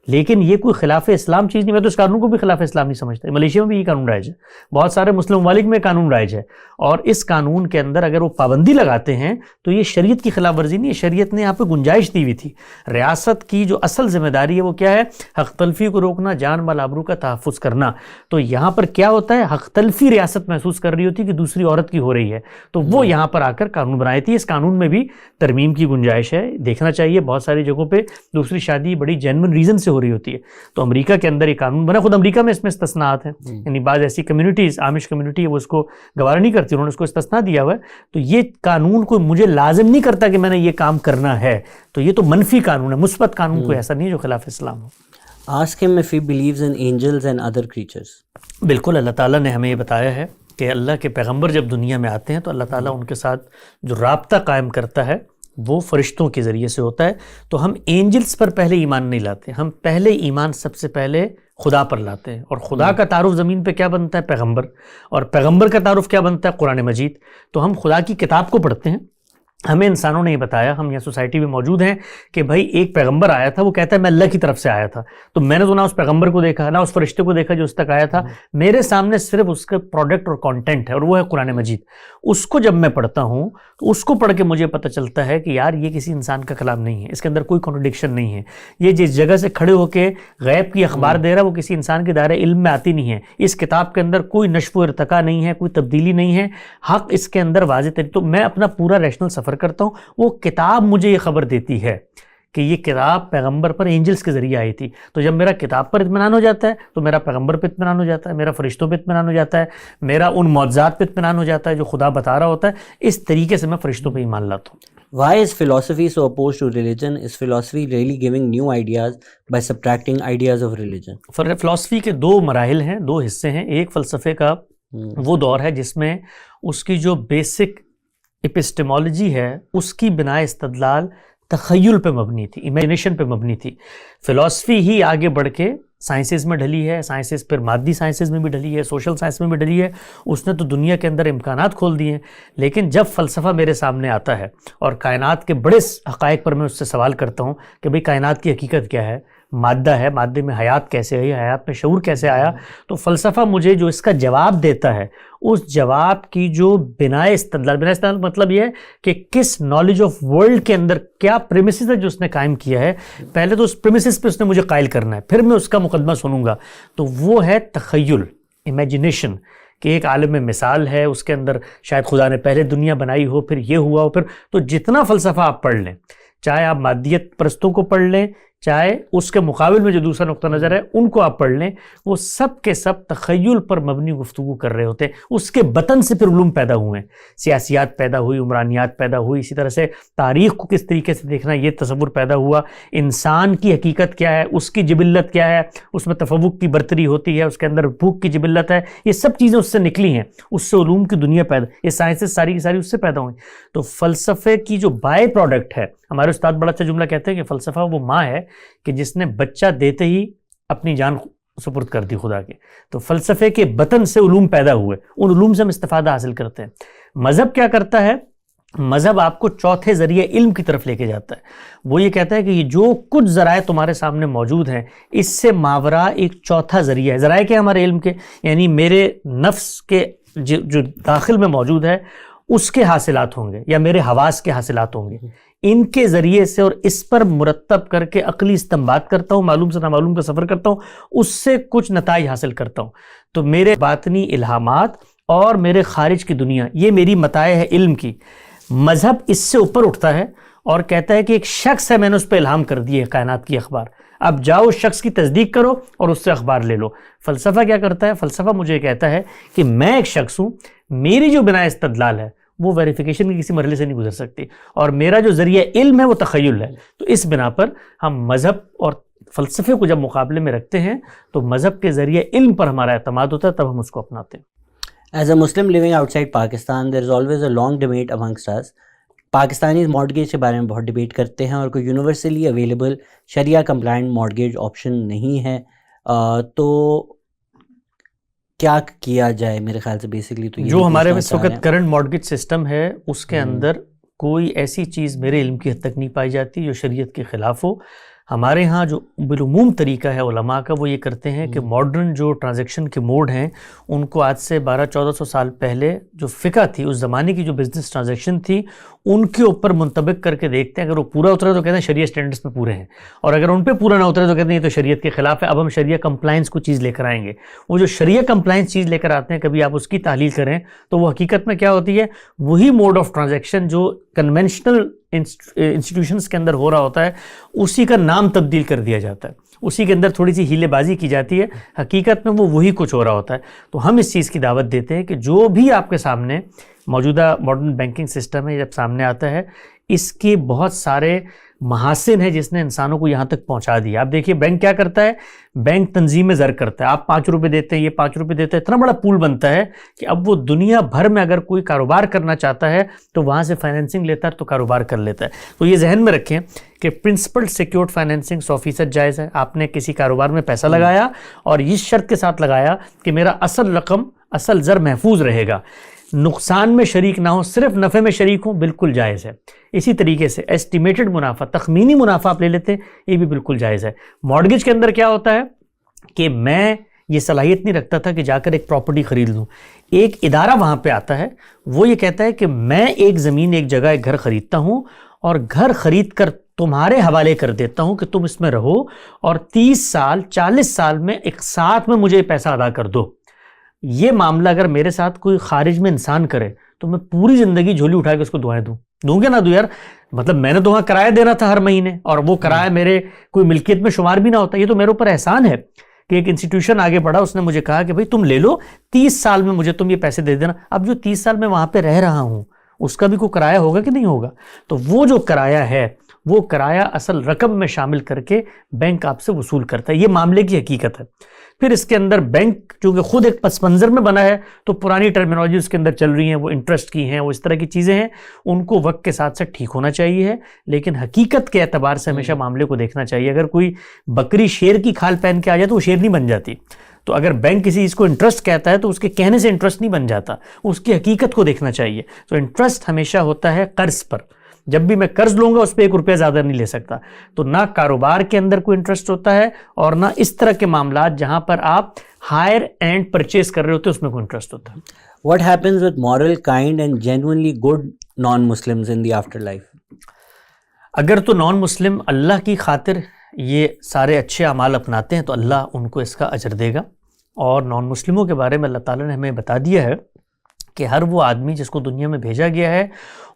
لیکن یہ کوئی خلاف اسلام چیز نہیں. میں تو اس قانون کو بھی خلاف اسلام نہیں سمجھتا. ملیشیا میں بھی یہ قانون رائج ہے، بہت سارے مسلم ممالک میں قانون رائج ہے، اور اس قانون کے اندر اگر وہ پابندی لگاتے ہیں تو یہ شریعت کی خلاف ورزی نہیں ہے. شریعت نے یہاں پہ گنجائش دی ہوئی تھی. ریاست کی جو اصل ذمہ داری ہے وہ کیا ہے؟ حق تلفی کو روکنا، جان مال آبرو کا تحفظ کرنا. تو یہاں پر کیا ہوتا ہے؟ حق تلفی ریاست محسوس کر رہی ہوتی ہے کہ دوسری عورت کی ہو رہی ہے، تو وہ یہاں پر آ کر قانون بنائی تھی. اس قانون میں بھی ترمیم کی گنجائش ہے، دیکھنا چاہیے. بہت ساری جگہوں پہ دوسری شادی بڑی جینوئن ریزن سے ہو رہی ہوتی ہے. تو امریکہ کے اندر یہ قانون بنا. خود امریکہ میں اس میں استثناءات ہیں، یعنی بعض ایسی کمیونٹیز، عامش کمیونٹی ہے، وہ اس کو گوارا نہیں کرتی، انہوں نے اس کو استثناء دیا ہوا ہے. تو یہ قانون کوئی مجھے لازم نہیں کرتا کہ میں نے یہ کام کرنا ہے. تو یہ تو منفی قانون ہے، مثبت قانون کوئی ایسا نہیں ہے جو خلاف اسلام ہو. Ask him if he believes in angels and other creatures. بالکل اللہ تعالیٰ نے ہمیں یہ بتایا ہے کہ اللہ کے پیغمبر جب دنیا میں آتے ہیں تو اللہ تعالیٰ ان کے ساتھ جو رابطہ قائم کرتا ہے وہ فرشتوں کے ذریعے سے ہوتا ہے. تو ہم اینجلز پر پہلے ایمان نہیں لاتے، ہم پہلے ایمان سب سے پہلے خدا پر لاتے ہیں. اور خدا کا تعارف زمین پہ کیا بنتا ہے؟ پیغمبر. اور پیغمبر کا تعارف کیا بنتا ہے؟ قرآن مجید. تو ہم خدا کی کتاب کو پڑھتے ہیں. ہمیں انسانوں نے یہ بتایا، ہم یہاں سوسائٹی میں موجود ہیں، کہ بھائی ایک پیغمبر آیا تھا، وہ کہتا ہے میں اللہ کی طرف سے آیا تھا. تو میں نے تو نہ اس پیغمبر کو دیکھا، نہ اس فرشتے کو دیکھا جو اس تک آیا تھا. میرے سامنے صرف اس کا پروڈکٹ اور کانٹینٹ ہے، اور وہ ہے قرآن مجید. اس کو جب میں پڑھتا ہوں تو اس کو پڑھ کے مجھے پتہ چلتا ہے کہ یار یہ کسی انسان کا کلام نہیں ہے، اس کے اندر کوئی کنٹرڈکشن نہیں ہے. یہ جس جگہ سے کھڑے ہو کے غیب کی اخبار دے رہا ہے وہ کسی انسان کے دائرہ علم میں آتی نہیں ہے. اس کتاب کے اندر کوئی نشو و ارتقا نہیں ہے، کوئی تبدیلی نہیں ہے. حق اس کے اندر واضح. تو میں اپنا پورا ریشنل سفر کرتا ہوں. وہ کتاب مجھے یہ خبر دیتی ہے کہ یہ کتاب پیغمبر پر اینجلس کے ذریعے آئی تھی. تو جب میرا کتاب پر اطمینان ہو جاتا ہے تو میرا پیغمبر پہ اطمینان ہو جاتا ہے, میرا فرشتوں پہ اطمینان ہو جاتا ہے, میرا ان معجزات پہ اطمینان ہو جاتا ہے جو خدا بتا رہا ہوتا ہے. اس طریقے سے میں فرشتوں پہ ایمان لاتا ہوں. Why is philosophy so opposed to religion? Is philosophy really giving new ideas by subtracting ideas of religion? فلسفی کے دو مراحل ہیں, دو حصے ہیں. ایک فلسفے کا وہ دور ہے جس میں اس کی جو بیسک اپسٹمالوجی ہے اس کی بنا استدلال تخیل پہ مبنی تھی, امیجنیشن پہ مبنی تھی. فلسفی ہی آگے بڑھ کے سائنسز میں ڈھلی ہے, سائنسز پھر مادی سائنسز میں بھی ڈھلی ہے, سوشل سائنس میں بھی ڈھلی ہے. اس نے تو دنیا کے اندر امکانات کھول دیے ہیں. لیکن جب فلسفہ میرے سامنے آتا ہے اور کائنات کے بڑے حقائق پر میں اس سے سوال کرتا ہوں کہ بھئی کائنات کی حقیقت کیا ہے, مادہ ہے, مادے میں حیات کیسے ہے, حیات میں شعور کیسے آیا, تو فلسفہ مجھے جو اس کا جواب دیتا ہے اس جواب کی جو بنا استدلال مطلب یہ ہے کہ کس نالج آف ورلڈ کے اندر کیا پریمیسز ہے جو اس نے قائم کیا ہے. پہلے تو اس پریمیسز پہ اس نے مجھے قائل کرنا ہے, پھر میں اس کا مقدمہ سنوں گا. تو وہ ہے تخیل, امیجنیشن, کہ ایک عالم مثال ہے, اس کے اندر شاید خدا نے پہلے دنیا بنائی ہو, پھر یہ ہوا ہو. پھر تو جتنا فلسفہ آپ پڑھ لیں, چاہے آپ مادیت پرستوں کو پڑھ لیں, چاہے اس کے مقابل میں جو دوسرا نقطہ نظر ہے ان کو آپ پڑھ لیں, وہ سب کے سب تخیل پر مبنی گفتگو کر رہے ہوتے ہیں. اس کے بطن سے پھر علوم پیدا ہوئے ہیں, سیاسیات پیدا ہوئی, عمرانیات پیدا ہوئی, اسی طرح سے تاریخ کو کس طریقے سے دیکھنا یہ تصور پیدا ہوا, انسان کی حقیقت کیا ہے, اس کی جبلت کیا ہے, اس میں تفوق کی برتری ہوتی ہے, اس کے اندر بھوک کی جبلت ہے, یہ سب چیزیں اس سے نکلی ہیں, اس سے علوم کی دنیا پیدا, یہ سائنسز ساری کی ساری اس سے پیدا ہوئی. تو فلسفے کی جو بائی پروڈکٹ ہے, ہمارے استاد بڑا اچھا جملہ کہتے ہیں کہ فلسفہ وہ ماں ہے کہ جس نے بچہ دیتے ہی اپنی جان سپرد کر دی خدا کے. تو فلسفے کے بطن سے علوم پیدا ہوئے, ان علوم سے ہم استفادہ حاصل کرتے ہیں. مذہب کیا کرتا ہے؟ مذہب آپ کو چوتھے ذریعے علم کی طرف لے کے جاتا ہے. وہ یہ کہتا ہے کہ یہ جو کچھ ذرائع تمہارے سامنے موجود ہیں اس سے ماورا ایک چوتھا ذریعہ ہے. ذرائع کیا ہمارے علم کے, یعنی میرے نفس کے جو داخل میں موجود ہے اس کے حاصلات ہوں گے یا میرے حواس کے حاصلات ہوں گے, ان کے ذریعے سے اور اس پر مرتب کر کے عقلی استنباط کرتا ہوں, معلوم سے نامعلوم کا سفر کرتا ہوں, اس سے کچھ نتائج حاصل کرتا ہوں. تو میرے باطنی الہامات اور میرے خارج کی دنیا یہ میری متاع ہے علم کی. مذہب اس سے اوپر اٹھتا ہے اور کہتا ہے کہ ایک شخص ہے, میں نے اس پہ الہام کر دیے کائنات کی اخبار, اب جاؤ اس شخص کی تصدیق کرو اور اس سے اخبار لے لو. فلسفہ کیا کرتا ہے؟ فلسفہ مجھے کہتا ہے کہ میں ایک شخص ہوں, میری جو بنا استدلال ہے وہ ویریفیکیشن کی کسی مرحلے سے نہیں گزر سکتی, اور میرا جو ذریعہ علم ہے وہ تخیل ہے. تو اس بنا پر ہم مذہب اور فلسفے کو جب مقابلے میں رکھتے ہیں تو مذہب کے ذریعے علم پر ہمارا اعتماد ہوتا ہے, تب ہم اس کو اپناتے ہیں. As a Muslim living outside Pakistan, there is always a long debate amongst us. Pakistani mortgage کے بارے میں بہت ڈیبیٹ کرتے ہیں اور کوئی universally available sharia compliant mortgage option نہیں ہے. تو کیا کیا جائے؟ میرے خیال سے بیسکلی تو جو ہمارے اس وقت کرنٹ مارگیج سسٹم ہے اس کے اندر کوئی ایسی چیز میرے علم کی حد تک نہیں پائی جاتی جو شریعت کے خلاف ہو. ہمارے ہاں جو بالعموم طریقہ ہے علماء کا وہ یہ کرتے ہیں کہ ماڈرن جو ٹرانزیکشن کے موڈ ہیں ان کو آج سے 1200-1400 سال پہلے جو فقہ تھی, اس زمانے کی جو بزنس ٹرانزیکشن تھی, ان کے اوپر منطبق کر کے دیکھتے ہیں. اگر وہ پورا اترے تو کہتے ہیں شریعت سٹینڈرڈز پہ پورے ہیں, اور اگر ان پہ پورا نہ اترے تو کہتے ہیں یہ تو شریعت کے خلاف ہے, اب ہم شریعہ کمپلائنس کو چیز لے کر آئیں گے. وہ جو شریعہ کمپلائنس چیز لے کر آتے ہیں, کبھی آپ اس کی تحلیل کریں تو وہ حقیقت میں کیا ہوتی ہے, وہی موڈ آف ٹرانزیکشن جو کنونشنل انسٹیٹیوشنز کے اندر ہو رہا ہوتا ہے اسی کا نام تبدیل کر دیا جاتا ہے, اسی کے اندر تھوڑی سی ہیلے بازی کی جاتی ہے, حقیقت میں وہ وہی کچھ ہو رہا ہوتا ہے. تو ہم اس چیز کی دعوت دیتے ہیں کہ جو بھی آپ کے سامنے موجودہ ماڈرن بینکنگ سسٹم ہے جب سامنے آتا ہے, اس کے بہت سارے محاسن ہیں جس نے انسانوں کو یہاں تک پہنچا دیا. آپ دیکھیے بینک کیا کرتا ہے, بینک تنظیم زر کرتا ہے. آپ 5 روپے دیتے ہیں, یہ 5 روپے دیتے ہیں, اتنا بڑا پول بنتا ہے کہ اب وہ دنیا بھر میں اگر کوئی کاروبار کرنا چاہتا ہے تو وہاں سے فائنینسنگ لیتا ہے تو کاروبار کر لیتا ہے. تو یہ ذہن میں رکھیں کہ پرنسپل سیکیورڈ فائنینسنگ 100% جائز ہے. آپ نے کسی کاروبار میں پیسہ لگایا اور اس شرط کے ساتھ لگایا کہ میرا اصل رقم, اصل زر محفوظ رہے گا, نقصان میں شریک نہ ہو, صرف نفع میں شریک ہوں, بالکل جائز ہے. اسی طریقے سے ایسٹیمیٹڈ منافع, تخمینی منافع آپ لے لیتے ہیں, یہ بھی بالکل جائز ہے. مارگیج کے اندر کیا ہوتا ہے کہ میں یہ صلاحیت نہیں رکھتا تھا کہ جا کر ایک پراپرٹی خرید لوں. ایک ادارہ وہاں پہ آتا ہے, وہ یہ کہتا ہے کہ میں ایک زمین, ایک جگہ, ایک گھر خریدتا ہوں اور گھر خرید کر تمہارے حوالے کر دیتا ہوں کہ تم اس میں رہو اور 30 سال 40 سال میں ایک ساتھ میں مجھے پیسہ ادا کر دو. یہ معاملہ اگر میرے ساتھ کوئی خارج میں انسان کرے تو میں پوری زندگی جھولی اٹھا کے اس کو دعائیں دوں, دوں گے نہ دوں یار, مطلب میں نے تو وہاں کرایہ دینا تھا ہر مہینے, اور وہ کرایہ میرے کوئی ملکیت میں شمار بھی نہ ہوتا. یہ تو میرے اوپر احسان ہے کہ ایک انسٹیٹیوشن آگے بڑھا, اس نے مجھے کہا کہ بھائی تم لے لو, 30 سال میں مجھے تم یہ پیسے دے دینا. اب جو 30 سال میں وہاں پہ رہ رہا ہوں اس کا بھی کوئی کرایہ ہوگا کہ نہیں ہوگا؟ تو وہ جو کرایہ ہے وہ کرایہ اصل رقم میں شامل کر کے بینک آپ سے وصول کرتا ہے. یہ معاملے کی حقیقت ہے. پھر اس کے اندر بینک چونکہ خود ایک پس منظر میں بنا ہے تو پرانی ٹرمینالوجی اس کے اندر چل رہی ہیں, وہ انٹرسٹ کی ہیں, وہ اس طرح کی چیزیں ہیں, ان کو وقت کے ساتھ ساتھ ٹھیک ہونا چاہیے. لیکن حقیقت کے اعتبار سے ہمیشہ معاملے کو دیکھنا چاہیے. اگر کوئی بکری شیر کی کھال پہن کے آ جائے تو وہ شیر نہیں بن جاتی. تو اگر بینک کسی چیز کو انٹرسٹ کہتا ہے تو اس کے کہنے سے انٹرسٹ نہیں بن جاتا, اس کی حقیقت کو دیکھنا چاہیے. تو انٹرسٹ ہمیشہ ہوتا ہے قرض پر. جب بھی میں قرض لوں گا اس پہ 1 روپیہ زیادہ نہیں لے سکتا. تو نہ کاروبار کے اندر کوئی انٹرسٹ ہوتا ہے اور نہ اس طرح کے معاملات جہاں پر آپ ہائر اینڈ پرچیز کر رہے ہوتے ہیں اس میں کوئی انٹرسٹ ہوتا ہے. What happens with moral, kind and genuinely good non-Muslims in the afterlife? اگر تو نان مسلم اللہ کی خاطر یہ سارے اچھے اعمال اپناتے ہیں تو اللہ ان کو اس کا اجر دے گا. اور نان مسلموں کے بارے میں اللہ تعالیٰ نے ہمیں بتا دیا ہے کہ ہر وہ آدمی جس کو دنیا میں بھیجا گیا ہے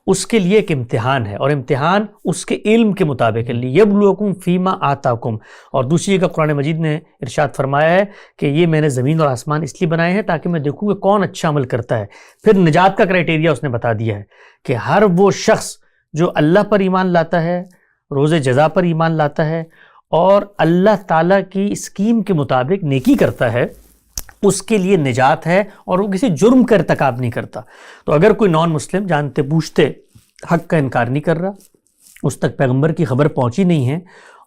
اس کے لیے ایک امتحان ہے, اور امتحان اس کے علم کے مطابق ہے. لیبلوکم فیما آتاکم. اور دوسری جگہ قرآن مجید نے ارشاد فرمایا ہے کہ یہ میں نے زمین اور آسمان اس لیے بنائے ہیں تاکہ میں دیکھوں کہ کون اچھا عمل کرتا ہے. پھر نجات کا کرائٹیریا اس نے بتا دیا ہے کہ ہر وہ شخص جو اللہ پر ایمان لاتا ہے, روز جزا پر ایمان لاتا ہے اور اللہ تعالیٰ کی اسکیم کے مطابق نیکی کرتا ہے, اس کے لیے نجات ہے اور وہ کسی جرم کا ارتکاب نہیں کرتا. تو اگر کوئی نان مسلم جانتے پوچھتے حق کا انکار نہیں کر رہا, اس تک پیغمبر کی خبر پہنچی نہیں ہے,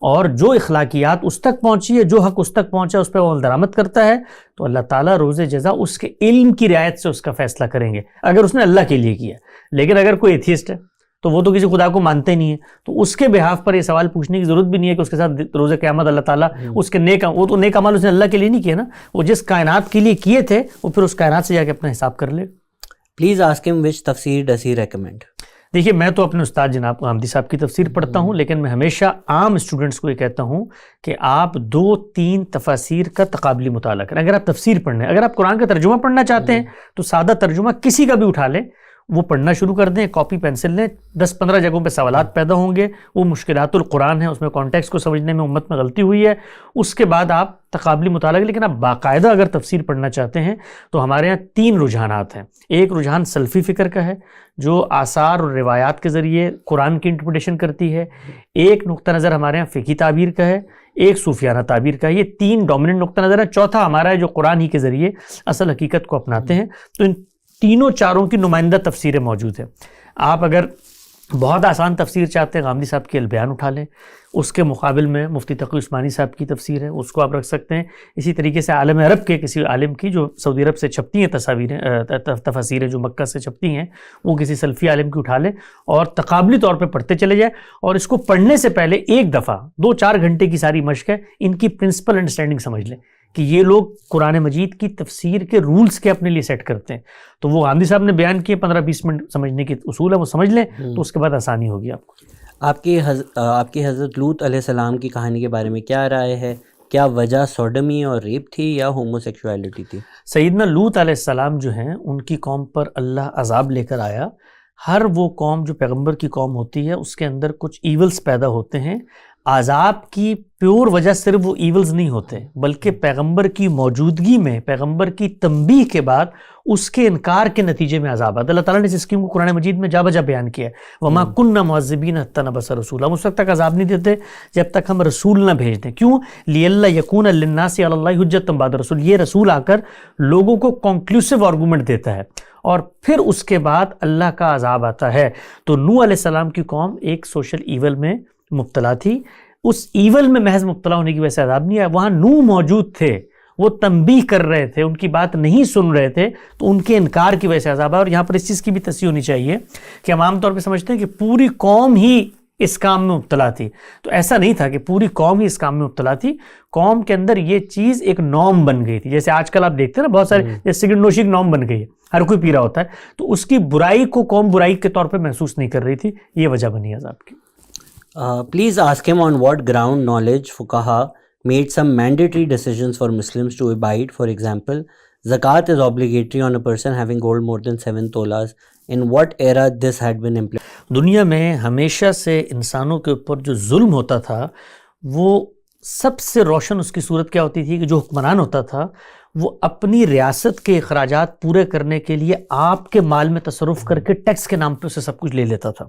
اور جو اخلاقیات اس تک پہنچی ہے, جو حق اس تک پہنچا اس پہ وہ درآمد کرتا ہے, تو اللہ تعالیٰ روز جزا اس کے علم کی رعایت سے اس کا فیصلہ کریں گے اگر اس نے اللہ کے لیے کیا. لیکن اگر کوئی ایتھیسٹ ہے تو وہ تو کسی خدا کو مانتے نہیں ہے, تو اس کے بہاف پر یہ سوال پوچھنے کی ضرورت بھی نہیں ہے کہ اس کے ساتھ روز قیامت اللہ تعالیٰ اس کے وہ تو نیک اعمال اس نے اللہ کے لیے نہیں کیے نا, وہ جس کائنات کے لیے کیے تھے وہ پھر اس کائنات سے جا کے اپنا حساب کر لے. پلیز آسک ہم وچ تفسیر ڈز ہی ریکمینڈ. دیکھیے میں تو اپنے استاد جناب غامدی صاحب کی تفسیر پڑھتا ہوں, لیکن میں ہمیشہ عام اسٹوڈنٹس کو یہ کہتا ہوں کہ آپ 2-3 تفاسیر کا تقابلی مطالعہ کریں. اگر آپ تفسیر پڑھنا ہے, اگر آپ قرآن کا ترجمہ پڑھنا چاہتے ہیں تو سادہ ترجمہ کسی کا بھی اٹھا لیں, وہ پڑھنا شروع کر دیں, کاپی پینسل لیں, 10-15 جگہوں پہ سوالات پیدا ہوں گے. وہ مشکلات القرآن ہے, اس میں کانٹیکس کو سمجھنے میں امت میں غلطی ہوئی ہے, اس کے بعد آپ تقابلی مطالعہ. لیکن آپ باقاعدہ اگر تفسیر پڑھنا چاہتے ہیں تو ہمارے ہاں 3 رجحانات ہیں. ایک رجحان سلفی فکر کا ہے جو آثار اور روایات کے ذریعے قرآن کی انٹرپریٹیشن کرتی ہے. ایک نقطہ نظر ہمارے ہاں فقہی تعبیر کا ہے, ایک صوفیانہ تعبیر کا ہے. یہ 3 ڈومیننٹ نقطہ نظر ہے. چوتھا ہمارا ہے جو قرآن ہی کے ذریعے اصل حقیقت کو اپناتے ہیں. تو ان تینوں چاروں کی نمائندہ تفسیریں موجود ہیں. آپ اگر بہت آسان تفسیر چاہتے ہیں غامدی صاحب کی البیان اٹھا لیں, اس کے مقابل میں مفتی تقی عثمانی صاحب کی تفسیر ہے, اس کو آپ رکھ سکتے ہیں. اسی طریقے سے عالم عرب کے کسی عالم کی جو سعودی عرب سے چھپتی ہیں تفاسیریں جو مکہ سے چھپتی ہیں, وہ کسی سلفی عالم کی اٹھا لیں اور تقابلی طور پہ پڑھتے چلے جائیں. اور اس کو پڑھنے سے پہلے ایک دفعہ 2-4 گھنٹے کی ساری مشق ہے, ان کی پرنسپل انڈرسٹینڈنگ سمجھ لیں کہ یہ لوگ قرآن مجید کی تفسیر کے رولز کے اپنے لیے سیٹ کرتے ہیں. تو وہ غامدی صاحب نے بیان کیے 15-20 منٹ سمجھنے کی اصول ہے, وہ سمجھ لیں تو اس کے بعد آسانی ہوگی آپ کو. آپ کی حضرت لوط علیہ السلام کی کہانی کے بارے میں کیا رائے ہے؟ کیا وجہ سوڈمی اور ریپ تھی یا ہومو سیکشولیٹی تھی؟ سیدنا لوط علیہ السلام جو ہیں ان کی قوم پر اللہ عذاب لے کر آیا. ہر وہ قوم جو پیغمبر کی قوم ہوتی ہے اس کے اندر کچھ ایولز پیدا ہوتے ہیں. عذاب کی پیور وجہ صرف وہ ایولز نہیں ہوتے, بلکہ پیغمبر کی موجودگی میں, پیغمبر کی تنبیہ کے بعد اس کے انکار کے نتیجے میں عذاب آتا ہے. اللہ تعالیٰ نے اس اسکیم کو قرآن مجید میں جا بجا بیان کیا ہے. وَمَا كُنَّا مُعَذِّبِينَ حَتَّىٰ نَبْعَثَ رَسُولًا. ہم اس وقت تک عذاب نہیں دیتے جب تک ہم رسول نہ بھیج دیں. کیوں؟ لِأَلَّا يَكُونَ لِلنَّاسِ عَلَى اللَّهِ حُجَّةٌ بَعْدَ الرَّسُولِ. یہ رسول آ کر لوگوں کو کنکلوسیو آرگومنٹ دیتا ہے اور پھر اس کے بعد اللہ کا عذاب آتا ہے. تو نوح علیہ السلام کی قوم ایک سوشل ایول میں مبتلا تھی. اس ایول میں محض مبتلا ہونے کی وجہ سے عذاب نہیں آیا. وہاں نوح موجود تھے, وہ تنبیہ کر رہے تھے, ان کی بات نہیں سن رہے تھے, تو ان کے انکار کی وجہ سے عذاب آیا. اور یہاں پر اس چیز کی بھی تصحیح ہونی چاہیے کہ ہم عام طور پہ سمجھتے ہیں کہ پوری قوم ہی اس کام میں مبتلا تھی. تو ایسا نہیں تھا کہ پوری قوم ہی اس کام میں مبتلا تھی. قوم کے اندر یہ چیز ایک نارم بن گئی تھی. جیسے آج کل آپ دیکھتے ہیں نا بہت سارے سگریٹ نوشی ایک نارم بن گئی ہے, ہر کوئی پی رہا ہوتا ہے. تو اس کی برائی کو قوم برائی کے طور پہ محسوس نہیں کر رہی تھی. یہ وجہ بنی عذاب کی. Please ask him on what ground knowledge fuqaha made some mandatory decisions for Muslims to abide. For example, zakat is obligatory on a person having gold more than 7 tolas. In what era this had been implemented? دنیا میں ہمیشہ سے انسانوں کے اوپر جو ظلم ہوتا تھا وہ سب سے روشن اس کی صورت کیا ہوتی تھی کہ جو حکمران ہوتا تھا وہ اپنی ریاست کے اخراجات پورے کرنے کے لیے آپ کے مال میں تصرف کر کے ٹیکس کے نام پہ اسے سب کچھ لے لیتا تھا.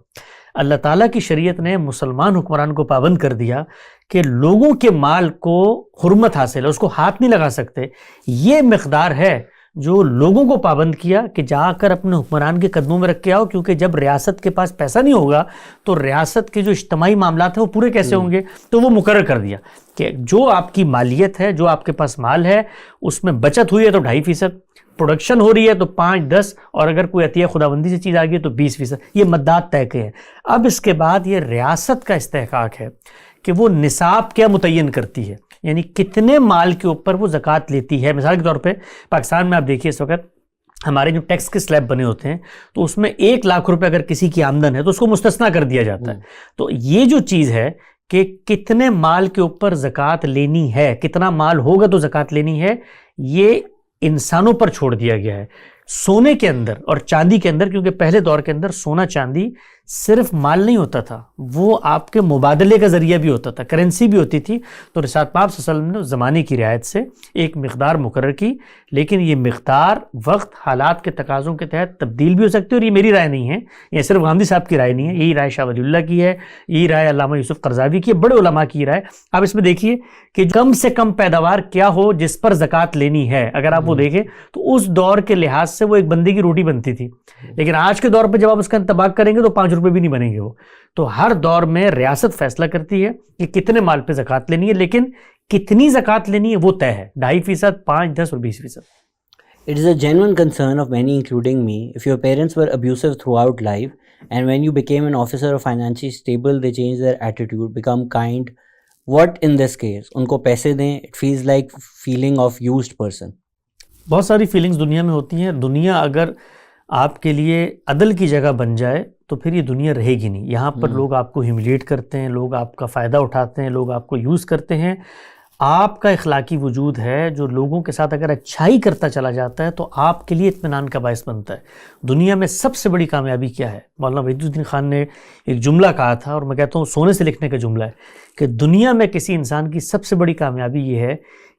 اللہ تعالیٰ کی شریعت نے مسلمان حکمران کو پابند کر دیا کہ لوگوں کے مال کو حرمت حاصل ہے, اس کو ہاتھ نہیں لگا سکتے. یہ مقدار ہے جو لوگوں کو پابند کیا کہ جا کر اپنے حکمران کے قدموں میں رکھ کے آؤ, کیونکہ جب ریاست کے پاس پیسہ نہیں ہوگا تو ریاست کے جو اجتماعی معاملات ہیں وہ پورے کیسے ہوں گے. تو وہ مقرر کر دیا کہ جو آپ کی مالیت ہے, جو آپ کے پاس مال ہے, اس میں بچت ہوئی ہے تو 2.5%, پروڈکشن ہو رہی ہے تو 5-10, اور اگر کوئی عطیہ خداوندی سے چیز آ گئی تو 20%. یہ مدات طے کے ہیں. اب اس کے بعد یہ ریاست کا استحقاق ہے کہ وہ نصاب کیا متعین کرتی ہے, یعنی کتنے مال کے اوپر وہ زکوٰۃ لیتی ہے. مثال کے طور پہ پاکستان میں آپ دیکھیے اس وقت ہمارے جو ٹیکس کے سلیب بنے ہوتے ہیں تو اس میں 1 لاکھ روپے اگر کسی کی آمدن ہے تو اس کو مستثنا کر دیا جاتا ہے. تو یہ جو چیز ہے کہ کتنے مال کے اوپر زکوٰۃ لینی ہے, کتنا مال ہوگا تو زکوٰۃ لینی ہے, یہ انسانوں پر چھوڑ دیا گیا ہے. سونے کے اندر اور چاندی کے اندر, کیونکہ پہلے دور کے اندر سونا چاندی صرف مال نہیں ہوتا تھا, وہ آپ کے مبادلے کا ذریعہ بھی ہوتا تھا, کرنسی بھی ہوتی تھی. تو رسالت پاک صلی اللہ علیہ وسلم نے اس زمانے کی رعایت سے ایک مقدار مقرر کی, لیکن یہ مقدار وقت حالات کے تقاضوں کے تحت تبدیل بھی ہو سکتی ہے. اور یہ میری رائے نہیں ہے, یہ صرف گاندھی صاحب کی رائے نہیں ہے, یہی رائے شاہ ولی اللہ کی ہے, یہی رائے علامہ یوسف قرضاوی کی ہے, بڑے علماء کی رائے. آپ اس میں دیکھیے کہ کم سے کم پیداوار کیا ہو جس پر زکوٰۃ لینی ہے. اگر آپ وہ دیکھیں تو اس دور کے لحاظ سے وہ ایک بندے کی روٹی بنتی تھی, لیکن آج کے دور پہ جب آپ اس کا انطباق کریں گے تو 5 روپے بھی نہیں بنیں گے وہ. تو ہر دور میں ریاست فیصلہ کرتی ہے کہ کتنے مال پہ زکوٰۃ لینی ہے, لیکن کتنی زکوٰۃ لینی ہے وہ طے ہے, 2.5%, 5, 10 اور 20%. It is a genuine concern of many, including me, if your parents were abusive throughout life and when you became an officer or financially stable, they changed their attitude, become kind. What in this case? ان کو پیسے دیں, it feels like feeling of used person. بہت ساری فیلنگز دنیا میں ہوتی ہیں. دنیا اگر آپ کے لیے عدل کی جگہ بن جائے تو پھر یہ دنیا رہے گی نہیں. یہاں پر لوگ آپ کو ہیوملیٹ کرتے ہیں, لوگ آپ کا فائدہ اٹھاتے ہیں, لوگ آپ کو یوز کرتے ہیں. آپ کا اخلاقی وجود ہے جو لوگوں کے ساتھ اگر اچھائی کرتا چلا جاتا ہے تو آپ کے لیے اطمینان کا باعث بنتا ہے. دنیا میں سب سے بڑی کامیابی کیا ہے؟ مولانا وحید الدین خان نے ایک جملہ کہا تھا, اور میں کہتا ہوں سونے سے لکھنے کا جملہ ہے, کہ دنیا میں کسی انسان کی سب سے بڑی کامیابی یہ ہے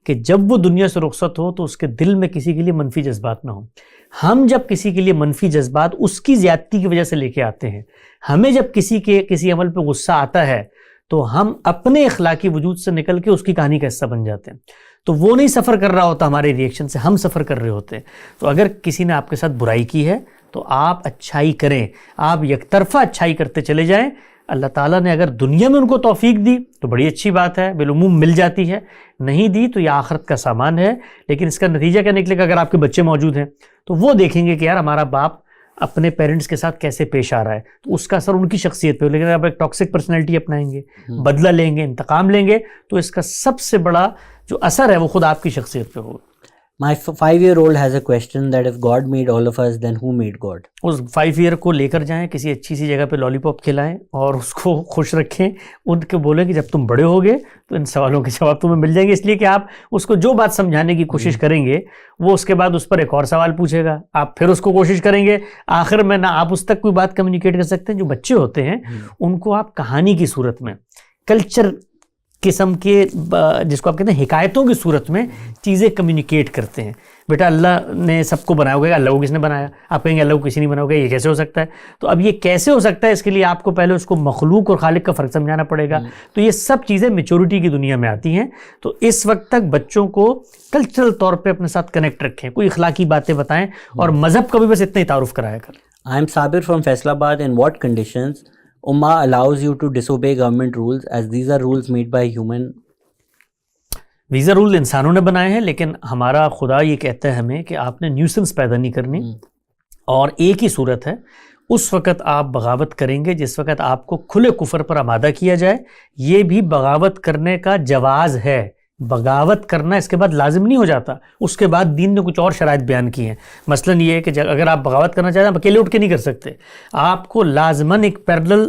کہ جب وہ دنیا سے رخصت ہو تو اس کے دل میں کسی کے لیے منفی جذبات نہ ہوں. ہم جب کسی کے لیے منفی جذبات اس کی زیادتی کی وجہ سے لے کے آتے ہیں, ہمیں جب کسی عمل پہ غصہ آتا ہے تو ہم اپنے اخلاقی وجود سے نکل کے اس کی کہانی کا حصہ بن جاتے ہیں. تو وہ نہیں سفر کر رہا ہوتا ہمارے ریئیکشن سے, ہم سفر کر رہے ہوتے ہیں. تو اگر کسی نے آپ کے ساتھ برائی کی ہے تو آپ اچھائی کریں, آپ یک طرفہ اچھائی کرتے چلے جائیں. اللہ تعالیٰ نے اگر دنیا میں ان کو توفیق دی تو بڑی اچھی بات ہے, بالعموم مل جاتی ہے. نہیں دی تو یہ آخرت کا سامان ہے. لیکن اس کا نتیجہ کیا نکلے گا؟ اگر آپ کے بچے موجود ہیں تو وہ دیکھیں گے کہ یار ہمارا باپ اپنے پیرنٹس کے ساتھ کیسے پیش آ رہا ہے, تو اس کا اثر ان کی شخصیت پہ ہو. لیکن آپ ایک ٹاکسک پرسنالٹی اپنائیں گے, بدلہ لیں گے, انتقام لیں گے, تو اس کا سب سے بڑا جو اثر ہے وہ خود آپ کی شخصیت پہ ہوگا. My 5-year-old has a question that if God made all of us, then who made God? اس 5 ایئر کو لے کر جائیں, کسی اچھی سی جگہ پہ لالی پاپ کھلائیں اور اس کو خوش رکھیں. ان کے بولیں کہ جب تم بڑے ہوگے تو ان سوالوں کے جواب تمہیں مل جائیں گے, اس لیے کہ آپ اس کو جو بات سمجھانے کی کوشش کریں گے وہ اس کے بعد اس پر ایک اور سوال پوچھے گا, آپ پھر اس کو کوشش کریں گے, آخر میں نہ آپ اس تک کوئی بات کمیونیکیٹ کر سکتے ہیں. جو بچے ہوتے ہیں ان کو آپ کہانی کی صورت میں, کلچر قسم کے, جس کو آپ کہتے ہیں حکایتوں کی صورت میں چیزیں کمیونیکیٹ کرتے ہیں. بیٹا اللہ نے سب کو بنایا ہوگا, اللہ کو کس نے بنایا؟ آپ کہیں گے اللہ کو کسی نہیں بنایا ہوگا, یہ کیسے ہو سکتا ہے؟ تو اب یہ کیسے ہو سکتا ہے, اس کے لیے آپ کو پہلے اس کو مخلوق اور خالق کا فرق سمجھانا پڑے گا. تو یہ سب چیزیں میچورٹی کی دنیا میں آتی ہیں. تو اس وقت تک بچوں کو کلچرل طور پہ اپنے ساتھ کنیکٹ رکھیں, کوئی اخلاقی باتیں بتائیں, اور مذہب کا بھی بس اتنا ہی تعارف کرایا کریں. I am Sabir from Faisalabad. In what conditions Ummah allows you to disobey government rules, as these are rules made by human? Visa rule انسانوں نے بنائے ہیں, لیکن ہمارا خدا یہ کہتا ہے ہمیں کہ آپ نے نیوسنس پیدا نہیں کرنی. اور ایک ہی صورت ہے, اس وقت آپ بغاوت کریں گے جس وقت آپ کو کھلے کفر پر آمادہ کیا جائے. یہ بھی بغاوت کرنے کا جواز ہے. بغاوت کرنا اس کے بعد لازم نہیں ہو جاتا, اس کے بعد دین نے کچھ اور شرائط بیان کی ہیں. مثلا یہ ہے کہ اگر آپ بغاوت کرنا چاہتے ہیں آپ اکیلے اٹھ کے نہیں کر سکتے, آپ کو لازماً ایک parallel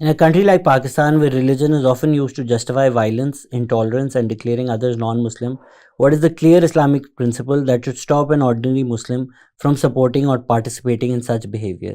In a country like Pakistan, where religion is often used to justify violence, intolerance, and declaring others non-Muslim, what is the clear Islamic principle that should stop an ordinary Muslim from supporting or participating in such behavior?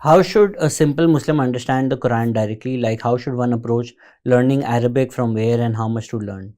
How should a simple Muslim understand the Quran directly? Like how should one approach learning Arabic, from where and how much to learn?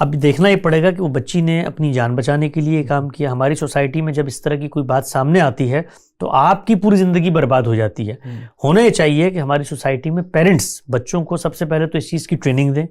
اب دیکھنا یہ پڑے گا کہ وہ بچی نے اپنی جان بچانے کے لیے کام کیا. ہماری سوسائٹی میں جب اس طرح کی کوئی بات سامنے آتی ہے تو آپ کی پوری زندگی برباد ہو جاتی ہے. ہونا یہ چاہیے کہ ہماری سوسائٹی میں پیرنٹس بچوں کو سب سے پہلے تو اس چیز کی ٹریننگ دیں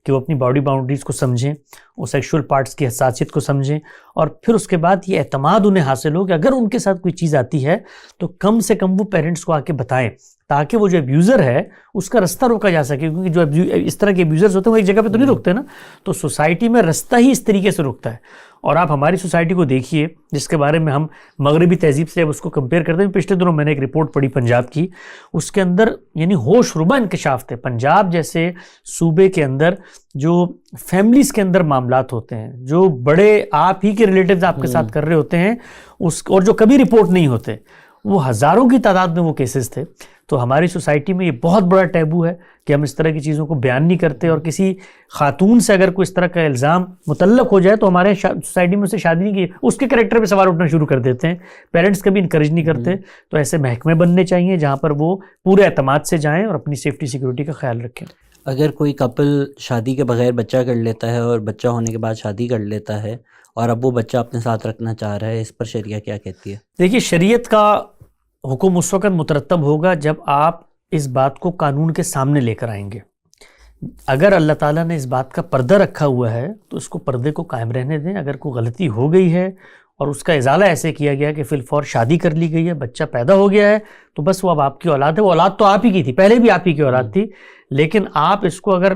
کہ وہ اپنی باڈی باؤنڈریز کو سمجھیں, وہ سیکشول پارٹس کی حساسیت کو سمجھیں, اور پھر اس کے بعد یہ اعتماد انہیں حاصل ہو کہ اگر ان کے ساتھ کوئی چیز آتی ہے تو کم سے کم وہ پیرنٹس کو آ کے بتائیں, تاکہ وہ جو ابیوزر ہے اس کا رستہ روکا جا سکے. کیونکہ جو اس طرح کے ابیوزرز ہوتے ہیں وہ ایک جگہ پہ تو نہیں رکتے نا, تو سوسائٹی میں رستہ ہی اس طریقے سے رکتا ہے. اور آپ ہماری سوسائٹی کو دیکھیے جس کے بارے میں ہم مغربی تہذیب سے اب اس کو کمپیئر کرتے ہیں. پچھلے دنوں میں نے ایک رپورٹ پڑھی پنجاب کی, اس کے اندر یعنی ہوش ربا انکشاف تھے. پنجاب جیسے صوبے کے اندر جو فیملیز کے اندر معاملات ہوتے ہیں, جو بڑے آپ ہی کے ریلیٹیوز آپ کے ساتھ کر رہے ہوتے ہیں اور جو کبھی رپورٹ نہیں ہوتے, وہ ہزاروں کی تعداد میں وہ کیسز تھے. تو ہماری سوسائٹی میں یہ بہت بڑا ٹیبو ہے کہ ہم اس طرح کی چیزوں کو بیان نہیں کرتے, اور کسی خاتون سے اگر کوئی اس طرح کا الزام متعلق ہو جائے تو ہمارے سوسائٹی میں اسے شادی نہیں کی, اس کے کریکٹر پہ سوال اٹھنا شروع کر دیتے ہیں. پیرنٹس کبھی انکریج نہیں کرتے. تو ایسے محکمے بننے چاہیے جہاں پر وہ پورے اعتماد سے جائیں اور اپنی سیفٹی سیکورٹی کا خیال رکھیں. اگر کوئی کپل شادی کے بغیر بچہ کر لیتا ہے اور بچہ ہونے کے بعد شادی کر لیتا ہے اور اب وہ بچہ اپنے ساتھ رکھنا چاہ رہا ہے, اس پر شریعہ کیا کہتی ہے؟ دیکھیے, شریعت کا حکم اس وقت مترتب ہوگا جب آپ اس بات کو قانون کے سامنے لے کر آئیں گے. اگر اللہ تعالیٰ نے اس بات کا پردہ رکھا ہوا ہے تو اس کو پردے کو قائم رہنے دیں. اگر کوئی غلطی ہو گئی ہے اور اس کا ازالہ ایسے کیا گیا کہ فی الفور شادی کر لی گئی ہے, بچہ پیدا ہو گیا ہے, تو بس وہ اب آپ کی اولاد ہے. وہ اولاد تو آپ ہی کی تھی, پہلے بھی آپ ہی کی اولاد تھی, لیکن آپ اس کو اگر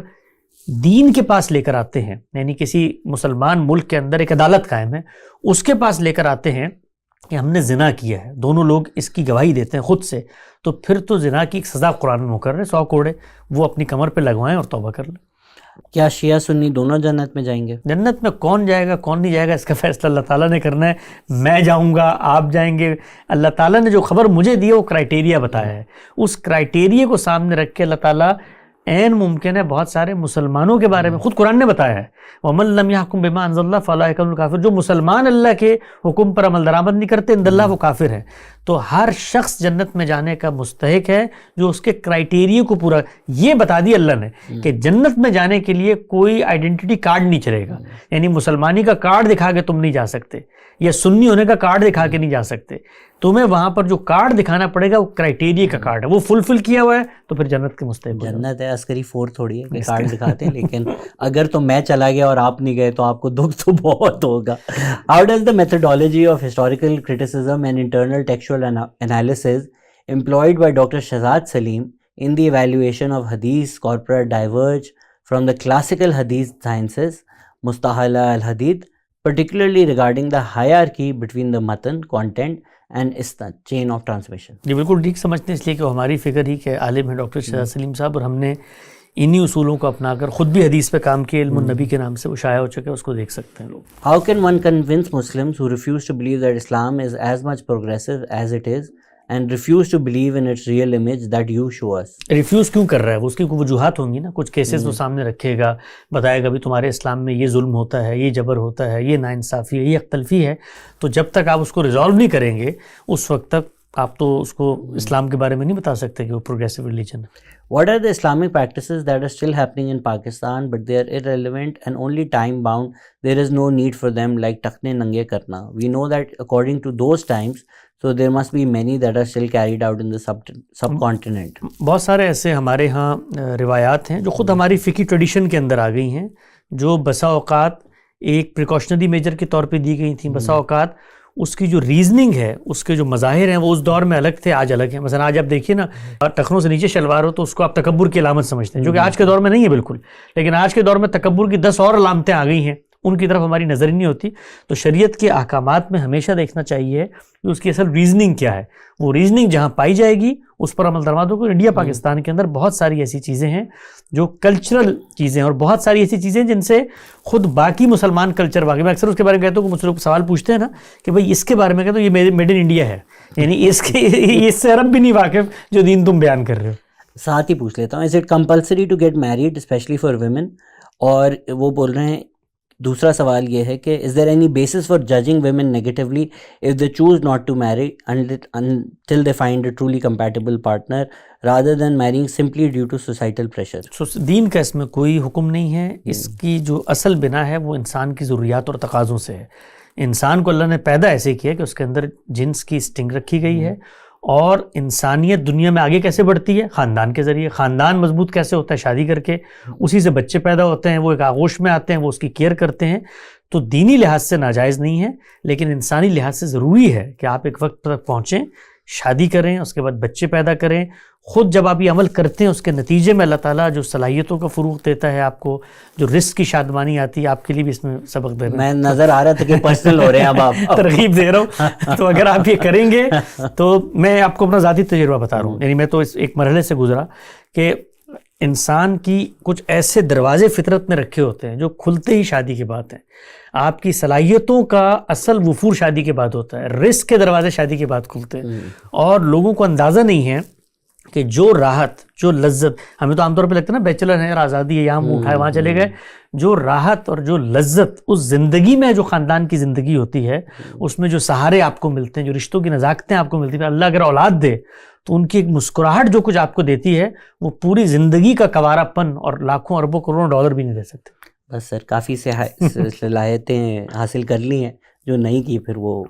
دین کے پاس لے کر آتے ہیں, یعنی کسی مسلمان ملک کے اندر ایک عدالت قائم ہے, اس کے پاس لے کر آتے ہیں کہ ہم نے زنا کیا ہے, دونوں لوگ اس کی گواہی دیتے ہیں خود سے, تو پھر تو زنا کی ایک سزا قرآن میں مقرر ہے, 100 کوڑے وہ اپنی کمر پہ لگوائیں اور توبہ کر لیں. کیا شیعہ سنی دونوں جنت میں جائیں گے؟ جنت میں کون جائے گا کون نہیں جائے گا اس کا فیصلہ اللہ تعالیٰ نے کرنا ہے. میں جاؤں گا, آپ جائیں گے, اللہ تعالیٰ نے جو خبر مجھے دی ہے وہ کرائٹیریا بتایا ہے. اس کرائٹیریا کو سامنے رکھ کے اللہ تعالیٰ عین ممکن ہے بہت سارے مسلمانوں کے بارے میں خود قرآن نے بتایا ہے, وَمَن لَمْ يَحْكُمْ بِمَا أَنزَلَ اللَّهُ فَأُولَٰئِكَ هُمُ الْكَافِرُونَ, جو مسلمان اللہ کے حکم پر عمل درآمد نہیں کرتے عند اللہ وہ کافر ہیں. تو ہر شخص جنت میں جانے کا مستحق ہے جو اس کے کرائٹیریا کو پورا, یہ بتا دی اللہ نے کہ جنت میں جانے کے لیے کوئی آئیڈینٹی کارڈ نہیں چلے گا, یعنی مسلمانی کا کارڈ دکھا کے تم نہیں جا سکتے, یا سنی ہونے کا کارڈ دکھا کے نہیں جا سکتے. تمہیں وہاں پر جو کارڈ دکھانا پڑے گا وہ کرائٹیریا کا کارڈ ہے, وہ فلفل کیا ہوا ہے تو پھر جنت کے مستحق. جنت ہے, عسکری فور تھوڑی ہے کہ کارڈ دکھاتے ہیں, لیکن اگر تو میں چلا گیا اور آپ نہیں گئے تو آپ کو دکھ تو بہت ہوگا. How does the methodology of historical criticism and internal textual analysis employed by Dr. Shahzad Salim in the evaluation of Hadith corpora diverge from the classical Hadith sciences, Mustahala al-Hadith, particularly regarding the hierarchy between the matan, content and isnad, chain of transmission? جی بالکل ٹھیک سمجھتے ہیں, اس لیے کہ ہماری فکر ہی کہ عالم ہے ڈاکٹر شہزاد سلیم صاحب, اور ہم نے انہی اصولوں کو اپنا کر خود بھی حدیث پہ کام کیا, علم النبی کے نام سے وہ شائع ہو چکے, اس کو دیکھ سکتے ہیں لوگ. How can one convince Muslims who refuse to believe that Islam is as much progressive as it is and refuse to believe in its real image that you show us? Refuse کیوں کر رہا ہے وہ, اس کی کوئی وجوہات ہوں گی نا, کچھ کیسز وہ سامنے رکھے گا, بتائے گا بھی تمہارے اسلام میں یہ ظلم ہوتا ہے, یہ جبر ہوتا ہے, یہ ناانصافی ہے, یہ اختلفی ہے. تو جب تک آپ اس کو ریزالو نہیں کریں گے اس وقت تک آپ تو اس کو اسلام کے بارے میں نہیں بتا سکتے کہ وہ پروگریسو ریلیجن ہے. What are the Islamic practices that are still happening in Pakistan but they are irrelevant and only time bound? There is no need for them, like takhne nange karna. We know that according to those times, so there must be many that are still carried out in the subcontinent. بہت سارے ایسے ہمارے ہاں روایات ہیں جو خود ہماری فقہی ٹریڈیشن کے اندر آ گئی ہیں, جو بسا اوقات ایک پریکاشنری میجر کے طور پہ دی گئی تھیں, بسا اوقات اس کی جو ریزننگ ہے, اس کے جو مظاہر ہیں وہ اس دور میں الگ تھے, آج الگ ہیں. مثلا آج آپ دیکھیے نا, ٹخنوں سے نیچے شلوار ہو تو اس کو آپ تکبر کی علامت سمجھتے ہیں, جو کہ آج کے دور میں نہیں ہے بالکل, لیکن آج کے دور میں تکبر کی 10 اور علامتیں آ گئی ہیں, ان کی طرف ہماری نظر ہی نہیں ہوتی. تو شریعت کے احکامات میں ہمیشہ دیکھنا چاہیے کہ اس کی اصل ریزننگ کیا ہے. وہ ریزننگ جہاں پائی جائے گی اس پر عمل درآمد ہوگا. انڈیا پاکستان کے اندر بہت ساری ایسی چیزیں ہیں جو کلچرل چیزیں ہیں, اور بہت ساری ایسی چیزیں جن سے خود باقی مسلمان کلچر واقعی, میں اکثر اس کے بارے میں کہتا ہوں کہ مجھ سے لوگ سوال پوچھتے ہیں نا کہ بھائی اس کے بارے میں کہتا ہوں یہ میڈ ان انڈیا ہے, یعنی اس کے اس سے عرب بھی نہیں واقف جو دین تم بیان کر رہے ہو. ساتھ ہی پوچھ لیتا ہوں, is it compulsory to get married specially for women? اور وہ بول رہے ہیں دوسرا سوال یہ ہے کہ is there any basis for judging women negatively if they choose not to marry until they find a truly compatible partner rather than marrying simply due to societal pressure؟ دین کا اس میں کوئی حکم نہیں ہے. اس کی جو اصل بنا ہے وہ انسان کی ضروریات اور تقاضوں سے ہے. انسان کو اللہ نے پیدا ایسے کیا کہ اس کے اندر جنس کی اسٹنگ رکھی گئی ہے, اور انسانیت دنیا میں آگے کیسے بڑھتی ہے؟ خاندان کے ذریعے. خاندان مضبوط کیسے ہوتا ہے؟ شادی کر کے. اسی سے بچے پیدا ہوتے ہیں, وہ ایک آغوش میں آتے ہیں, وہ اس کی کیئر کرتے ہیں. تو دینی لحاظ سے ناجائز نہیں ہے, لیکن انسانی لحاظ سے ضروری ہے کہ آپ ایک وقت تک پہنچیں, شادی کریں, اس کے بعد بچے پیدا کریں. خود جب آپ یہ عمل کرتے ہیں اس کے نتیجے میں اللہ تعالیٰ جو صلاحیتوں کا فروغ دیتا ہے آپ کو, جو رزق کی شادمانی آتی ہے, آپ کے لیے بھی اس میں سبق دے رہا ہوں. میں نظر آ رہا تھا کہ پرسنل ہو رہے ہیں اب آپ, ترغیب دے رہا ہوں. تو اگر آپ یہ کریں گے تو میں آپ کو اپنا ذاتی تجربہ بتا رہا ہوں. یعنی میں تو اس ایک مرحلے سے گزرا کہ انسان کی کچھ ایسے دروازے فطرت میں رکھے ہوتے ہیں جو کھلتے ہی شادی کے بعد ہیں. آپ کی صلاحیتوں کا اصل وفور شادی کے بعد ہوتا ہے. رزق کے دروازے شادی کے بعد کھلتے ہیں, اور لوگوں کو اندازہ نہیں ہے کہ جو راحت, جو لذت, ہمیں تو عام طور پہ لگتا ہے نا بیچلر ہے اور آزادی ہے, یہاں منہ اٹھائے وہاں چلے گئے. جو راحت اور جو لذت اس زندگی میں, جو خاندان کی زندگی ہوتی ہے, اس میں جو سہارے آپ کو ملتے ہیں, جو رشتوں کی نزاکتیں آپ کو ملتی ہیں, اللہ اگر اولاد دے تو ان کی ایک مسکراہٹ جو کچھ آپ کو دیتی ہے وہ پوری زندگی کا کوارا پن اور لاکھوں اربوں کروڑوں ڈالر بھی نہیں دے سکتے. بس سر کافی صلاحیتیں حاصل کر لی ہیں, جو نہیں کی پھر وہ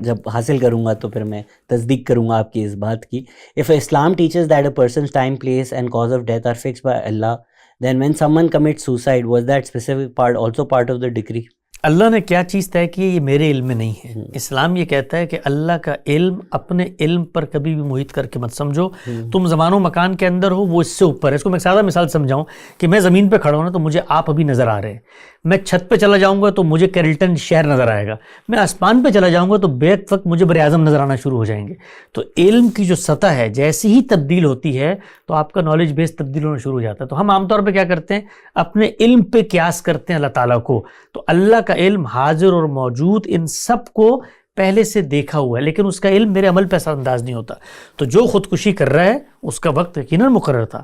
جب حاصل کروں گا تو پھر میں تصدیق کروں گا آپ کی اس بات کی. If Islam teaches that a person's time, place and cause of death are fixed by Allah, then when someone commits suicide, was that specific part also part of the decree? اللہ نے کیا چیز طے کی ہے یہ میرے علم میں نہیں ہے. اسلام یہ کہتا ہے کہ اللہ کا علم اپنے علم پر کبھی بھی محیط کر کے مت سمجھو. تم زمان و مکان کے اندر ہو, وہ اس سے اوپر ہے. اس کو میں ایک سادہ مثال سمجھاؤں کہ میں زمین پہ کھڑا ہوں نا تو مجھے آپ ابھی نظر آ رہے ہیں. میں چھت پہ چلا جاؤں گا تو مجھے کیرلٹن شہر نظر آئے گا. میں آسمان پہ چلا جاؤں گا تو بیک وقت مجھے بر اعظم نظر آنا شروع ہو جائیں گے. تو علم کی جو سطح ہے جیسے ہی تبدیل ہوتی ہے تو آپ کا نالج بیس تبدیل ہونا شروع ہو جاتا ہے. تو ہم عام طور پہ کیا کرتے ہیں, اپنے علم پہ قیاس کرتے ہیں اللہ تعالیٰ کو. تو اللہ کا علم حاضر اور موجود ان سب کو پہلے سے دیکھا ہوا ہے, لیکن اس کا علم میرے عمل پہ اثر انداز نہیں ہوتا. تو جو خودکشی کر رہا ہے اس کا وقت یقیناً مقرر تھا.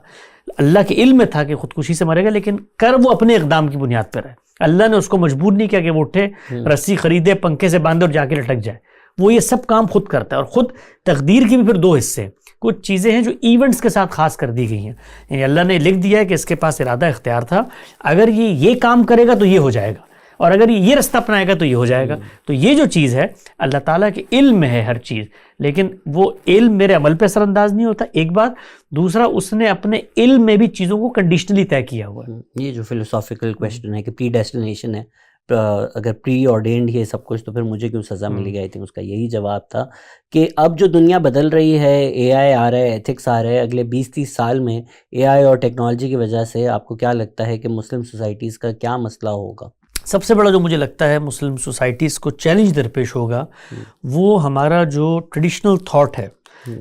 اللہ کے علم میں تھا کہ خودکشی سے مرے گا, لیکن کر وہ اپنے اقدام کی بنیاد پر ہے. اللہ نے اس کو مجبور نہیں کیا کہ وہ اٹھے, رسی خریدے, پنکھے سے باندھے اور جا کے لٹک جائے. وہ یہ سب کام خود کرتا ہے. اور خود تقدیر کی بھی پھر دو حصے ہیں. کچھ چیزیں ہیں جو ایونٹس کے ساتھ خاص کر دی گئی ہیں. یعنی اللہ نے لکھ دیا ہے کہ اس کے پاس ارادہ اختیار تھا, اگر یہ کام کرے گا تو یہ ہو جائے گا, اور اگر یہ رستہ اپنائے گا تو یہ ہو جائے گا. تو یہ جو چیز ہے اللہ تعالیٰ کے علم میں ہے ہر چیز, لیکن وہ علم میرے عمل پہ اثر انداز نہیں ہوتا. ایک بات. دوسرا, اس نے اپنے علم میں بھی چیزوں کو کنڈیشنلی طے کیا ہوا ہے. یہ جو فلسافیکل کویسچن ہے کہ پری ڈیسٹینیشن ہے, اگر پری آرڈینڈ یہ سب کچھ تو پھر مجھے کیوں سزا ملی گئی تھی, اس کا یہی جواب تھا کہ اب جو دنیا بدل رہی ہے, اے آئی آ رہا ہے, ایتھکس آ رہا ہے, اگلے 20-30 سال میں اے آئی اور ٹیکنالوجی کی وجہ سے آپ کو کیا لگتا ہے کہ مسلم سوسائٹیز کا کیا مسئلہ ہوگا؟ سب سے بڑا جو مجھے لگتا ہے مسلم سوسائٹیز کو چیلنج درپیش ہوگا, وہ ہمارا جو ٹریڈیشنل تھاٹ ہے,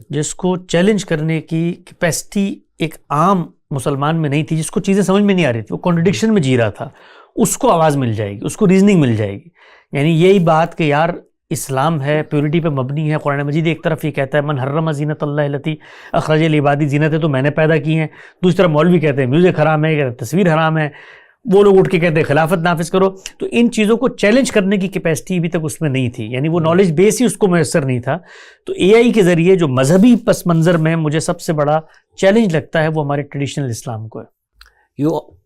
جس کو چیلنج کرنے کی کیپیسٹی ایک عام مسلمان میں نہیں تھی, جس کو چیزیں سمجھ میں نہیں آ رہی تھی, وہ کانٹرڈکشن میں جی رہا تھا, اس کو آواز مل جائے گی, اس کو ریزننگ مل جائے گی. یعنی یہی بات کہ یار اسلام ہے, پیورٹی پہ مبنی ہے. قرآن مجید ایک طرف یہ کہتا ہے من حرم زینت اللہ التی اخرج لعبادی, زینتیں تو میں نے پیدا کی ہیں. دوسری طرف مولوی کہتے ہیں میوزک حرام ہے, تصویر حرام ہے, وہ لوگ اٹھ کے کہتے ہیں خلافت نافذ کرو. تو ان چیزوں کو چیلنج کرنے کی کیپیسٹی ابھی تک اس میں نہیں تھی, یعنی وہ نالج بیس ہی اس کو میسر نہیں تھا. تو اے آئی کے ذریعے جو مذہبی پس منظر میں مجھے سب سے بڑا چیلنج لگتا ہے وہ ہمارے ٹریڈیشنل اسلام کو ہے.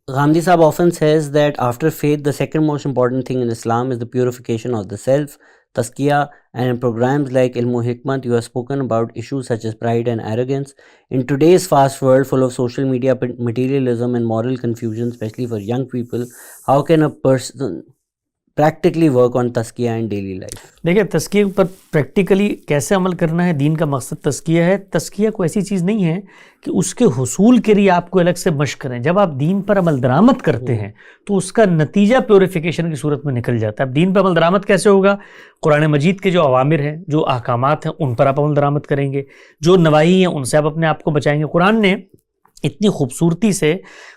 Gandhi Sahab often says that after faith, the second most important thing in Islam is the purification of the self, tazkiyah, and in programs like Ilm Hikmat, you have spoken about issues such as pride and arrogance. In today's fast world full of social media materialism and moral confusion, especially for young people, how can a person practically work on tazkiyah in daily life? دیکھیں تزکیہ پر پریکٹیکلی کیسے عمل کرنا ہے. دین کا مقصد تزکیہ ہے. تزکیہ کو ایسی چیز نہیں ہے کہ اس کے حصول کے لیے آپ کو الگ سے مشق کریں. جب آپ دین پر عمل درآمد کرتے ہیں تو اس کا نتیجہ پیوریفیکیشن کی صورت میں نکل جاتا ہے. اب دین پر عمل درآمد کیسے ہوگا؟ قرآن مجید کے جو اوامر ہیں, جو احکامات ہیں, ان پر آپ عمل درآمد کریں گے. جو نواہی ہیں ان سے آپ اپنے آپ کو بچائیں گے. قرآن نے اتنی خوبصورتی سے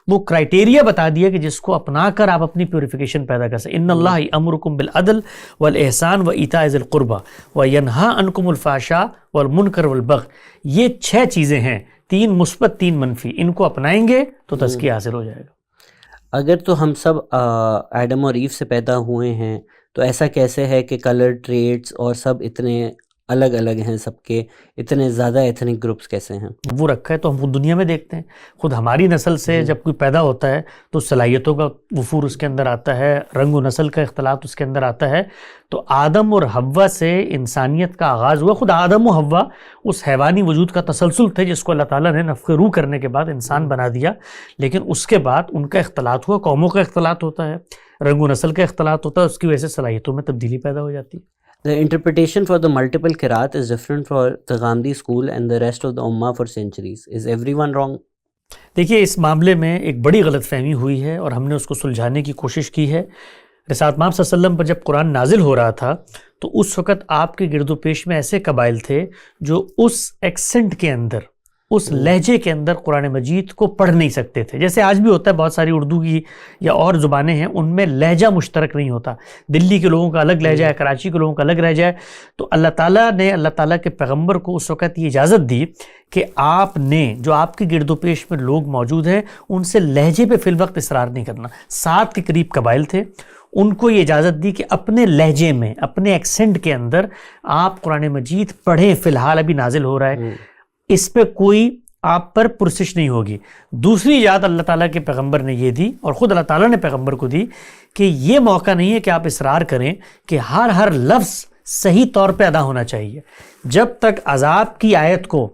وہ کرائٹیریا بتا دیا کہ جس کو اپنا کر آپ اپنی پیوریفیکیشن پیدا کر سکیں. ان اللہ یأمرکم بالعدل والاحسان وایتاء ذی القربى وینہی عنکم الفحشاء والمنکر والبغی. یہ 6 چیزیں ہیں, 3 مثبت 3 منفی. ان کو اپنائیں گے تو تزکیہ حاصل ہو جائے گا. اگر تو ہم سب ایڈم اور ایو سے پیدا ہوئے ہیں تو ایسا کیسے ہے کہ کلر ٹریٹس اور سب اتنے الگ الگ ہیں، سب کے اتنے زیادہ ایتھنک گروپس کیسے ہیں؟ وہ رکھا ہے تو ہم خود دنیا میں دیکھتے ہیں. خود ہماری نسل سے جب کوئی پیدا ہوتا ہے تو صلاحیتوں کا وفور اس کے اندر آتا ہے، رنگ و نسل کا اختلاط اس کے اندر آتا ہے. تو آدم اور حوا سے انسانیت کا آغاز ہوا. خود آدم و حوا اس حیوانی وجود کا تسلسل تھے جس کو اللہ تعالیٰ نے نفخ روح کرنے کے بعد انسان بنا دیا، لیکن اس کے بعد ان کا اختلاط ہوا. قوموں کا اختلاط ہوتا ہے، رنگ و نسل کا اختلاط ہوتا ہے، اس کی وجہ سے صلاحیتوں میں تبدیلی پیدا ہو جاتی ہے. The interpretation for the multiple qiraat is different for the Ghamidi school and the rest of the Ummah for centuries. Is everyone wrong? دیکھیے اس معاملے میں ایک بڑی غلط فہمی ہوئی ہے اور ہم نے اس کو سلجھانے کی کوشش کی ہے. رسالت مآب صلی اللہ علیہ وسلم پر جب قرآن نازل ہو رہا تھا تو اس وقت آپ کے گرد و پیش میں ایسے قبائل تھے جو اس ایکسنٹ کے اندر، اس لہجے کے اندر قرآن مجید کو پڑھ نہیں سکتے تھے. جیسے آج بھی ہوتا ہے، بہت ساری اردو کی یا اور زبانیں ہیں ان میں لہجہ مشترک نہیں ہوتا. دلی کے لوگوں کا الگ لہجہ ہے، کراچی کے لوگوں کا الگ لہجہ ہے. تو اللہ تعالیٰ نے اللہ تعالیٰ کے پیغمبر کو اس وقت یہ اجازت دی کہ آپ نے جو آپ کے گرد و پیش میں لوگ موجود ہیں ان سے لہجے پہ فی الوقت اصرار نہیں کرنا. 7 کے قریب قبائل تھے، ان کو یہ اجازت دی کہ اپنے لہجے میں، اپنے ایکسنٹ کے اندر آپ قرآن مجید پڑھیں. فی الحال ابھی نازل ہو رہا ہے، اس پہ کوئی آپ پر پرسش نہیں ہوگی. دوسری یاد اللہ تعالیٰ کے پیغمبر نے یہ دی اور خود اللہ تعالیٰ نے پیغمبر کو دی کہ یہ موقع نہیں ہے کہ آپ اصرار کریں کہ ہر لفظ صحیح طور پہ ادا ہونا چاہیے. جب تک عذاب کی آیت کو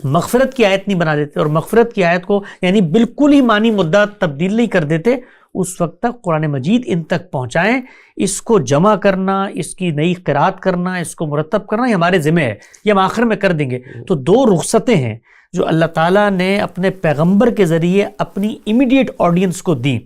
مغفرت کی آیت نہیں بنا دیتے اور مغفرت کی آیت کو یعنی بالکل ہی معنی مدعا تبدیل نہیں کر دیتے، اس وقت تک قرآن مجید ان تک پہنچائیں. اس کو جمع کرنا، اس کی نئی قرات کرنا، اس کو مرتب کرنا یہ ہمارے ذمہ ہے، یہ ہم آخر میں کر دیں گے. تو 2 رخصتیں ہیں جو اللہ تعالیٰ نے اپنے پیغمبر کے ذریعے اپنی امیڈیٹ آڈینس کو دی،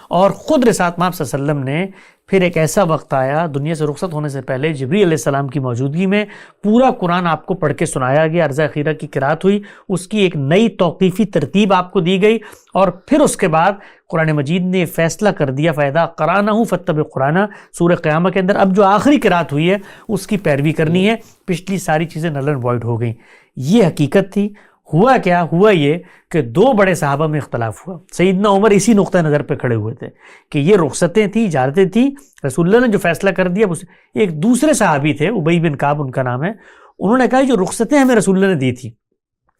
اور خود رسالت مآب صلی اللہ علیہ وسلم نے پھر ایک ایسا وقت آیا دنیا سے رخصت ہونے سے پہلے جبریل علیہ السلام کی موجودگی میں پورا قرآن آپ کو پڑھ کے سنایا گیا. عرض اخیرہ کی قرات ہوئی، اس کی ایک نئی توقیفی ترتیب آپ کو دی گئی، اور پھر اس کے بعد قرآن مجید نے فیصلہ کر دیا فَإِذَا قَرَأْنَاهُ فَاتَّبِعْ قُرْآنَهُ. سورہ قیامہ کے اندر اب جو آخری قرات ہوئی ہے اس کی پیروی کرنی ہے. پچھلی ساری چیزیں نل اینڈ وائڈ ہو گئیں. یہ حقیقت تھی. ہوا کیا؟ ہوا یہ کہ 2 بڑے صحابہ میں اختلاف ہوا. سیدنا عمر اسی نقطہ نظر پہ کھڑے ہوئے تھے کہ یہ رخصتیں تھیں، اجازتیں تھیں، رسول اللہ نے جو فیصلہ کر دیا. ایک دوسرے صحابی تھے، ابی بن کعب ان کا نام ہے، انہوں نے کہا جو رخصتیں ہمیں رسول اللہ نے دی تھی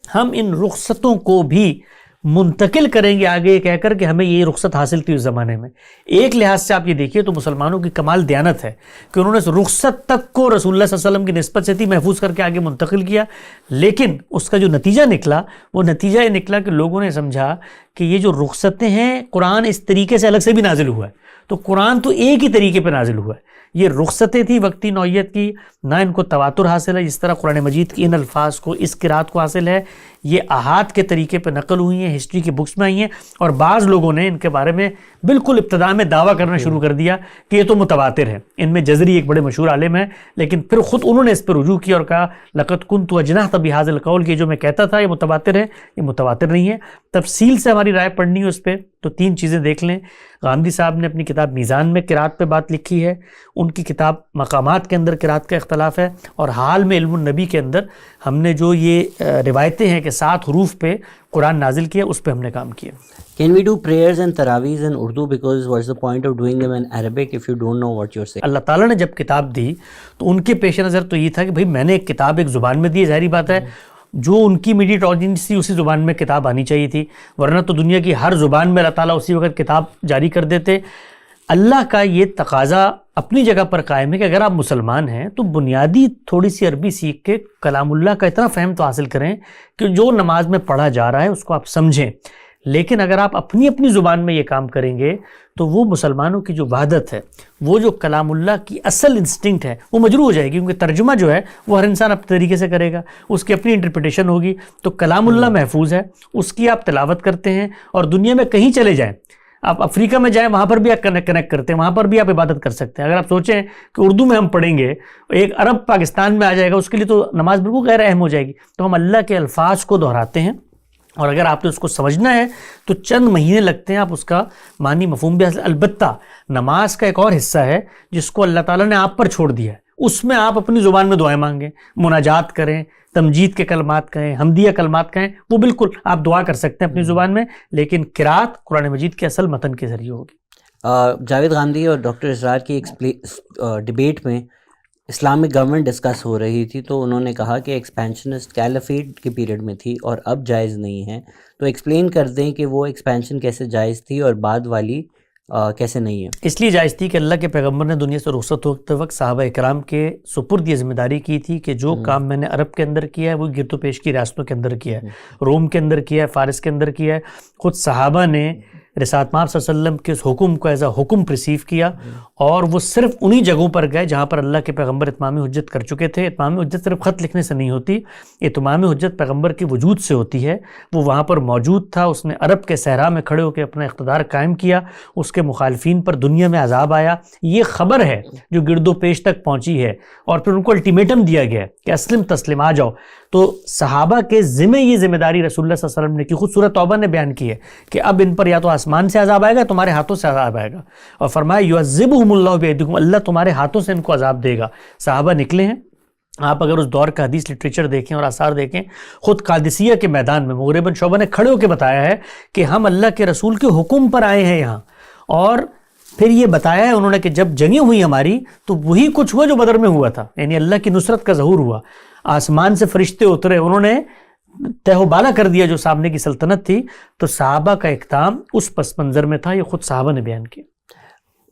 ہم ان رخصتوں کو بھی منتقل کریں گے آگے، یہ کہہ کر کہ ہمیں یہ رخصت حاصل تھی اس زمانے میں. ایک لحاظ سے آپ یہ دیکھیے تو مسلمانوں کی کمال دیانت ہے کہ انہوں نے اس رخصت تک کو رسول اللہ صلی اللہ علیہ وسلم کی نسبت سے تھی محفوظ کر کے آگے منتقل کیا. لیکن اس کا جو نتیجہ نکلا وہ نتیجہ یہ نکلا کہ لوگوں نے سمجھا کہ یہ جو رخصتیں ہیں قرآن اس طریقے سے الگ سے بھی نازل ہوا ہے، تو قرآن تو ایک ہی طریقے پہ نازل ہوا ہے. یہ رخصتیں تھیں وقتی نوعیت کی، نہ ان کو تواتر حاصل ہے جس طرح قرآن مجید کی ان الفاظ کو، اس قرات کو حاصل ہے. یہ احاد کے طریقے پہ نقل ہوئی ہیں، ہسٹری کی بکس میں آئی ہیں، اور بعض لوگوں نے ان کے بارے میں بالکل ابتدا میں دعویٰ کرنا شروع کر دیا کہ یہ تو متواتر ہے. ان میں جزری ایک بڑے مشہور عالم ہیں، لیکن پھر خود انہوں نے اس پر رجوع کیا اور کہا لقد كنت اجنحت بهذا القول، کہ جو میں کہتا تھا یہ متواتر ہے، یہ متواتر نہیں ہے. تفصیل سے ہماری رائے پڑھنی ہے اس پہ تو 3 چیزیں دیکھ لیں. غامدی صاحب نے اپنی کتاب میزان میں قرات پہ بات لکھی ہے، ان کی کتاب مقامات کے اندر قرات کا اختلاف ہے، اور حال میں علم النبی کے اندر ہم نے جو یہ روایتیں ہیں کہ 7 حروف پہ قرآن نازل کیا اس پہ ہم نے کام کیا. Can we do prayers and taraweehs in Urdu, because what's the point of doing them in Arabic if you don't know what you're saying? اللہ تعالیٰ نے جب کتاب دی تو ان کے پیش نظر تو یہ تھا کہ بھئی میں نے ایک کتاب ایک زبان میں دی، ظاہری بات ہے جو ان کی امیڈیٹ آڈینس تھی اسی زبان میں کتاب آنی چاہیے تھی، ورنہ تو دنیا کی ہر زبان میں اللہ تعالیٰ اسی وقت کتاب جاری کر دیتے. اللہ کا یہ تقاضا اپنی جگہ پر قائم ہے کہ اگر آپ مسلمان ہیں تو بنیادی تھوڑی سی عربی سیکھ کے کلام اللہ کا اتنا فہم تو حاصل کریں کہ جو نماز میں پڑھا جا رہا ہے اس کو آپ سمجھیں. لیکن اگر آپ اپنی زبان میں یہ کام کریں گے تو وہ مسلمانوں کی جو وحدت ہے، وہ جو کلام اللہ کی اصل انسٹنکٹ ہے وہ مجروح ہو جائے گی، کیونکہ ترجمہ جو ہے وہ ہر انسان اپنے طریقے سے کرے گا، اس کی اپنی انٹرپریٹیشن ہوگی. تو کلام اللہ محفوظ ہے، اس کی آپ تلاوت کرتے ہیں، اور دنیا میں کہیں چلے جائیں، آپ افریقہ میں جائیں وہاں پر بھی آپ کنیکٹ کرتے ہیں، وہاں پر بھی آپ عبادت کر سکتے ہیں. اگر آپ سوچیں کہ اردو میں ہم پڑھیں گے، ایک عرب پاکستان میں آ جائے گا، اس کے لیے تو نماز بالکل غیر اہم ہو جائے گی. تو ہم اللہ کے الفاظ کو دہراتے ہیں، اور اگر آپ نے اس کو سمجھنا ہے تو چند مہینے لگتے ہیں آپ اس کا معنی مفہوم بھی حاصل. البتہ نماز کا ایک اور حصہ ہے جس کو اللہ تعالیٰ نے آپ پر چھوڑ دیا ہے، اس میں آپ اپنی زبان میں دعائیں مانگیں, مناجات کریں, تمجید کے کلمات کہیں, حمدیہ کلمات کہیں, وہ بالکل آپ دعا کر سکتے ہیں اپنی زبان میں, لیکن قرات قرآن مجید کے اصل متن کے ذریعے ہوگی. جاوید گاندھی اور ڈاکٹر اسرار کی ڈبیٹ میں اسلامک گورنمنٹ ڈسکس ہو رہی تھی, تو انہوں نے کہا کہ ایکسپینشنسٹ کیلیفیٹ کے پیریڈ میں تھی اور اب جائز نہیں ہے. تو ایکسپلین کر دیں کہ وہ ایکسپینشن کیسے جائز تھی اور بعد والی کیسے نہیں ہے. اس لیے جائز تھی کہ اللہ کے پیغمبر نے دنیا سے رخصت ہوتے وقت صحابہ اکرام کے سپرد یہ ذمہ داری کی تھی کہ جو کام میں نے عرب کے اندر کیا ہے وہ گرد و پیش کی ریاستوں کے اندر کیا ہے, روم کے اندر کیا ہے, فارس کے اندر کیا ہے. خود صحابہ نے رسالت مآب صلی اللہ علیہ وسلم کے اس حکم کو ایز اے حکم پرسیو کیا, اور وہ صرف انہی جگہوں پر گئے جہاں پر اللہ کے پیغمبر اتمام حجت کر چکے تھے. اتمام حجت صرف خط لکھنے سے نہیں ہوتی, اتمام حجت پیغمبر کے وجود سے ہوتی ہے. وہ وہاں پر موجود تھا, اس نے عرب کے صحرا میں کھڑے ہو کے اپنا اقتدار قائم کیا, اس کے مخالفین پر دنیا میں عذاب آیا. یہ خبر ہے جو گرد و پیش تک پہنچی ہے, اور پھر ان کو الٹیمیٹم دیا گیا کہ اسلم تسلم آ جاؤ. تو صحابہ کے ذمہ یہ ذمہ داری رسول اللہ صلی اللہ علیہ وسلم نے کی, خود سورہ توبہ نے بیان کی ہے کہ اب ان پر یا تو آسمان سے عذاب آئے گا, تمہارے ہاتھوں سے عذاب آئے گا, اور فرمایا یعذبہم اللہ بایدیکم, اللہ تمہارے ہاتھوں سے ان کو عذاب دے گا. صحابہ نکلے ہیں. آپ اگر اس دور کا حدیث لٹریچر دیکھیں اور آثار دیکھیں, خود قادسیہ کے میدان میں مغیرہ بن شعبہ نے کھڑے ہو کے بتایا ہے کہ ہم اللہ کے رسول کے حکم پر آئے ہیں یہاں, اور پھر یہ بتایا ہے انہوں نے کہ جب جنگیں ہوئی ہماری تو وہی کچھ ہوا جو بدر میں ہوا تھا, یعنی اللہ کی نصرت کا ظہور ہوا. آسمان سے فرشتے اترے, انہوں نے تہ و بالا کر دیا جو سامنے کی سلطنت تھی. تو صحابہ کا اقدام اس پس منظر میں تھا, یہ خود صحابہ نے بیان کیا.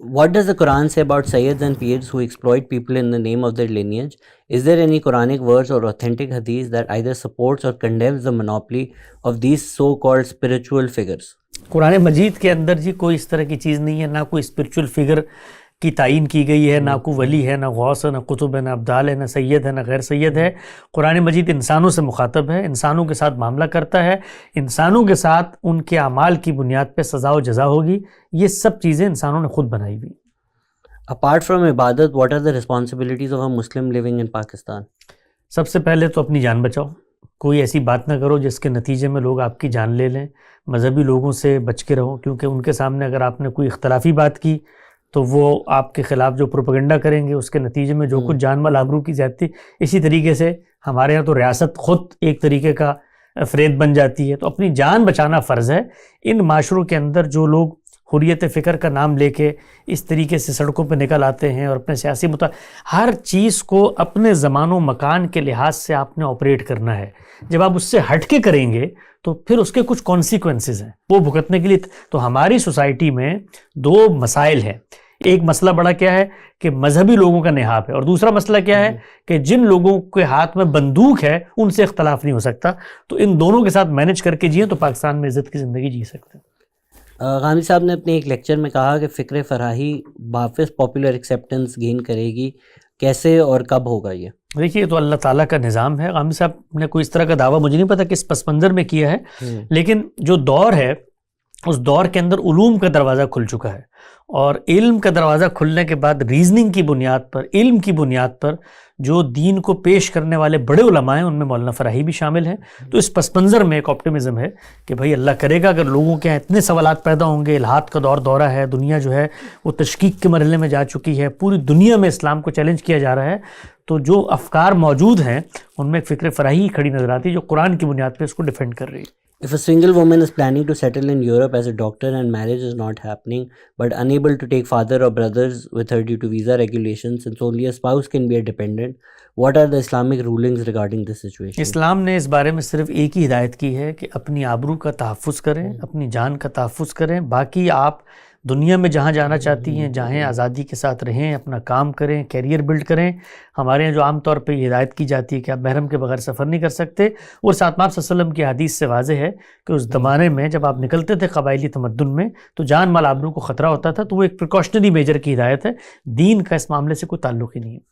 What does the Quran say about Sayyids and Pirs who exploit people in the name of their lineage? Is there any Quranic verse or authentic hadith that either supports or condemns the monopoly of these so-called spiritual figures? قرآن مجید کے اندر جی کوئی اس طرح کی چیز نہیں ہے, نہ کوئی اسپرچول فگر کی تعین کی گئی ہے, نہ کوئی ولی ہے, نہ غوث ہے, نہ قطب ہے, نہ ابدال ہے, نہ سید ہے, نہ غیر سید ہے. قرآن مجید انسانوں سے مخاطب ہے, انسانوں کے ساتھ معاملہ کرتا ہے, انسانوں کے ساتھ ان کے اعمال کی بنیاد پہ سزا و جزا ہوگی. یہ سب چیزیں انسانوں نے خود بنائی ہوئی. Apart from عبادت, what are the responsibilities of a Muslim living in Pakistan? سب سے پہلے تو اپنی جان بچاؤ. کوئی ایسی بات نہ کرو جس کے نتیجے میں لوگ آپ کی جان لے لیں. مذہبی لوگوں سے بچ کے رہو, کیونکہ ان کے سامنے اگر آپ نے کوئی اختلافی بات کی تو وہ آپ کے خلاف جو پروپیگنڈا کریں گے اس کے نتیجے میں جو کچھ جان مال آبرو کی زیادتی. اسی طریقے سے ہمارے یہاں تو ریاست خود ایک طریقے کا فریب بن جاتی ہے. تو اپنی جان بچانا فرض ہے. ان معاشروں کے اندر جو لوگ حریت فکر کا نام لے کے اس طریقے سے سڑکوں پہ نکل آتے ہیں اور اپنے سیاسی ہر چیز کو اپنے زمان و مکان کے لحاظ سے آپ نے آپریٹ کرنا ہے. جب آپ اس سے ہٹ کے کریں گے تو پھر اس کے کچھ کانسیکوینسز ہیں وہ بھگتنے کے لیے. تو ہماری سوسائٹی میں دو مسائل ہیں. ایک مسئلہ بڑا کیا ہے کہ مذہبی لوگوں کا نہاب ہے, اور دوسرا مسئلہ کیا ہے کہ جن لوگوں کے ہاتھ میں بندوق ہے ان سے اختلاف نہیں ہو سکتا. تو ان دونوں کے ساتھ مینج کر کے جئیں تو پاکستان میں عزت کی زندگی جی سکتے ہیں. غامدی صاحب نے اپنے ایک لیکچر میں کہا کہ فکر فراہی واپس پاپولر ایکسیپٹنس گین کرے گی, کیسے اور کب ہوگا یہ؟ دیکھیے یہ تو اللہ تعالیٰ کا نظام ہے. غامدی صاحب نے کوئی اس طرح کا دعویٰ مجھے نہیں پتا کس پس منظر میں کیا ہے, لیکن جو دور ہے اس دور کے اندر علوم کا دروازہ کھل چکا ہے, اور علم کا دروازہ کھلنے کے بعد ریزننگ کی بنیاد پر, علم کی بنیاد پر جو دین کو پیش کرنے والے بڑے علماء ہیں ان میں مولانا فراہی بھی شامل ہیں. تو اس پس منظر میں ایک آپٹیمزم ہے کہ بھائی اللہ کرے گا اگر لوگوں کے اتنے سوالات پیدا ہوں گے, الحاد کا دورہ ہے, دنیا جو ہے وہ تشکیک کے مرحلے میں جا چکی ہے, پوری دنیا میں اسلام کو چیلنج کیا جا رہا ہے, تو جو افکار موجود ہیں ان میں ایک فکر فراہی کھڑی نظر آتی ہے جو قرآن کی بنیاد پہ اس کو ڈیفینڈ کر رہی ہے. If a single woman is planning to settle in Europe as a doctor and marriage is not happening but unable to take father or brothers with her due to visa regulations since only a spouse can be a dependent, what are the Islamic rulings regarding this situation? اسلام نے اس بارے میں صرف ایک ہی ہدایت کی ہے کہ اپنی آبرو کا تحفظ کریں, اپنی جان کا تحفظ کریں. باقی آپ دنیا میں جہاں جانا چاہتی ہیں جہاں آزادی کے ساتھ رہیں, اپنا کام کریں, کیریئر بلڈ کریں. ہمارے یہاں جو عام طور پہ یہ ہدایت کی جاتی ہے کہ آپ محرم کے بغیر سفر نہیں کر سکتے, اور رسالت مآب صلی اللہ علیہ وسلم کی حدیث سے واضح ہے کہ اس زمانے میں جب آپ نکلتے تھے قبائلی تمدن میں تو جان مال آبرو کو خطرہ ہوتا تھا, تو وہ ایک پریکاشنری میجر کی ہدایت ہے. دین کا اس معاملے سے کوئی تعلق ہی نہیں ہے.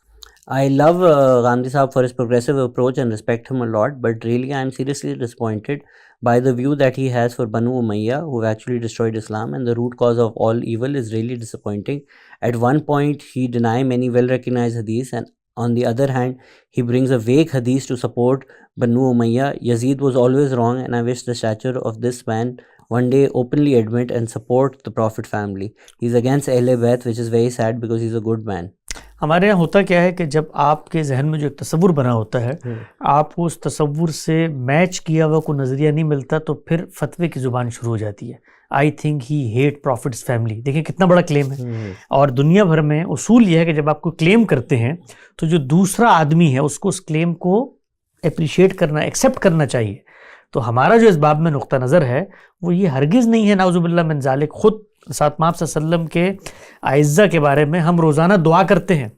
I love Gandhi Saab for his progressive approach and respect him a lot, but really I am seriously disappointed by the view that he has for Banu Umayya, who actually destroyed Islam, and the root cause of all evil is really disappointing. At one point, he denied many well-recognized hadiths, and on the other hand, he brings a vague hadith to support Banu Umayya. Yazid was always wrong, and I wish the stature of this man one day openly admit and support the Prophet family. He's against Ahl Bayt, which is very sad because he's a good man. ہمارے یہاں ہوتا کیا ہے کہ جب آپ کے ذہن میں جو ایک تصور بنا ہوتا ہے آپ کو اس تصور سے میچ کیا ہوا کوئی نظریہ نہیں ملتا تو پھر فتوے کی زبان شروع ہو جاتی ہے. I think he hate prophet's family. دیکھیں کتنا بڑا کلیم ہے. اور دنیا بھر میں اصول یہ ہے کہ جب آپ کو کلیم کرتے ہیں تو جو دوسرا آدمی ہے اس کو اس کلیم کو اپریشیٹ کرنا, ایکسیپٹ کرنا چاہیے. تو ہمارا جو اس باب میں نقطہ نظر ہے وہ یہ ہرگز نہیں ہے نعوذ باللہ من ذالک. خود ساتھ ماں صلی اللہ علیہ وسلم کے اعزہ کے بارے میں ہم روزانہ دعا کرتے ہیں,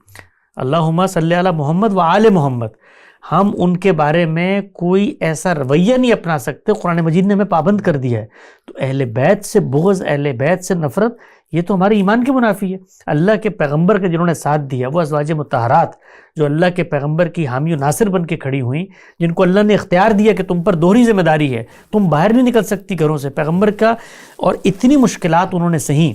اللہم صلی علی محمد و آل محمد. ہم ان کے بارے میں کوئی ایسا رویہ نہیں اپنا سکتے, قرآن مجید نے ہمیں پابند کر دیا ہے. تو اہل بیت سے بغض, اہل بیت سے نفرت, یہ تو ہمارے ایمان کے منافی ہے. اللہ کے پیغمبر کے جنہوں نے ساتھ دیا, وہ ازواج مطہرات جو اللہ کے پیغمبر کی حامی و ناصر بن کے کھڑی ہوئیں, جن کو اللہ نے اختیار دیا کہ تم پر دوہری ذمہ داری ہے, تم باہر نہیں نکل سکتی گھروں سے, پیغمبر کا, اور اتنی مشکلات انہوں نے سہیں,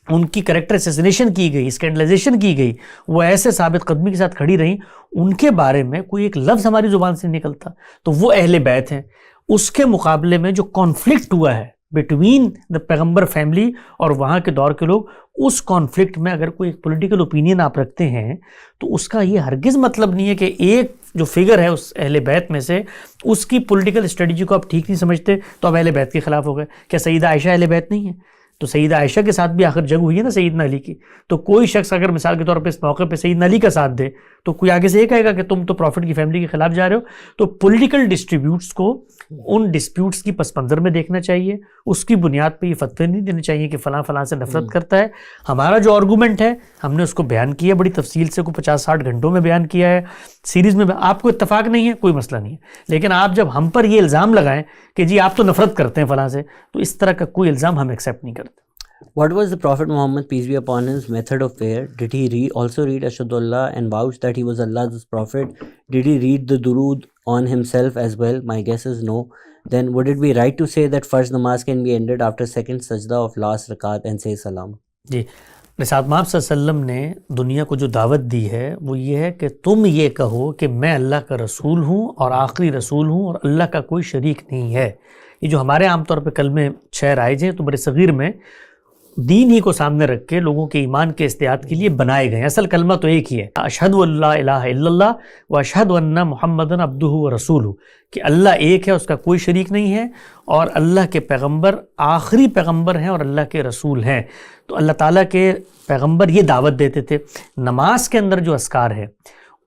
ان کی کریکٹر اسیسینیشن کی گئی, اسکینڈلائزیشن کی گئی, وہ ایسے ثابت قدمی کے ساتھ کھڑی رہیں, ان کے بارے میں کوئی ایک لفظ ہماری زبان سے نکلتا. تو وہ اہل بیت ہیں. اس کے مقابلے میں جو کانفلکٹ ہوا ہے بٹوین دا پیغمبر فیملی اور وہاں کے دور کے لوگ, اس کانفلکٹ میں اگر کوئی ایک پولیٹیکل اوپینین آپ رکھتے ہیں تو اس کا یہ ہرگز مطلب نہیں ہے کہ ایک جو فگر ہے اس اہل بیت میں سے اس کی پولیٹیکل اسٹریٹجی کو آپ ٹھیک نہیں سمجھتے تو آپ اہل بیت کے خلاف ہو گئے. کیا سیدہ عائشہ اہل بیت نہیں ہے؟ تو سیدہ عائشہ کے ساتھ بھی آخر جنگ ہوئی ہے نا سیدنا علی کی. تو کوئی شخص اگر مثال کے طور پہ اس موقع پہ سیدنا علی کا ساتھ دے تو کوئی آگے سے یہ کہے گا کہ تم تو پروفٹ کی فیملی کے خلاف جا رہے ہو. تو پولیٹیکل ڈسٹریبیوٹس کو ان ڈسپیوٹس کی پس منظر میں دیکھنا چاہیے, اس کی بنیاد پہ یہ فتوے نہیں دینے چاہیے کہ فلاں فلاں سے نفرت کرتا ہے. ہمارا جو آرگومنٹ ہے ہم نے اس کو بیان کیا بڑی تفصیل سے, کوئی 50-60 گھنٹوں میں بیان کیا ہے سیریز میں. آپ کو اتفاق نہیں ہے کوئی مسئلہ نہیں ہے, لیکن آپ جب ہم پر یہ الزام لگائیں کہ جی آپ تو نفرت کرتے ہیں فلاں سے, تو اس طرح کا کوئی الزام ہم ایکسیپٹ نہیں کرتے. What was the Prophet Muhammad, peace be upon him, method of prayer? Did he also read Ashhadu Allah and vouch that he was Allah's prophet? Did he read the durood on himself as well? My guess is no. Then would it be right to say that first namaz can be ended after second sajda of last rakat and say salam? جی, رسالت مآب صلی اللہ علیہ وسلم نے دنیا کو جو دعوت دی ہے وہ یہ ہے کہ تم یہ کہو کہ میں اللہ کا رسول ہوں اور آخری رسول ہوں اور اللہ کا کوئی شریک نہیں ہے. یہ جو ہمارے عام طور پہ کلمے 6 رائج ہیں تو بر صغیر میں دین ہی کو سامنے رکھ کے لوگوں کے ایمان کے استعداد کے لیے بنائے گئے ہیں. اصل کلمہ تو ایک ہی ہے, اشہد ان لا الہ الا اللہ و اشہد ان محمدن عبدہ و رسولہ, کہ اللہ ایک ہے, اس کا کوئی شریک نہیں ہے, اور اللہ کے پیغمبر آخری پیغمبر ہیں اور اللہ کے رسول ہیں. تو اللہ تعالیٰ کے پیغمبر یہ دعوت دیتے تھے. نماز کے اندر جو اذکار ہے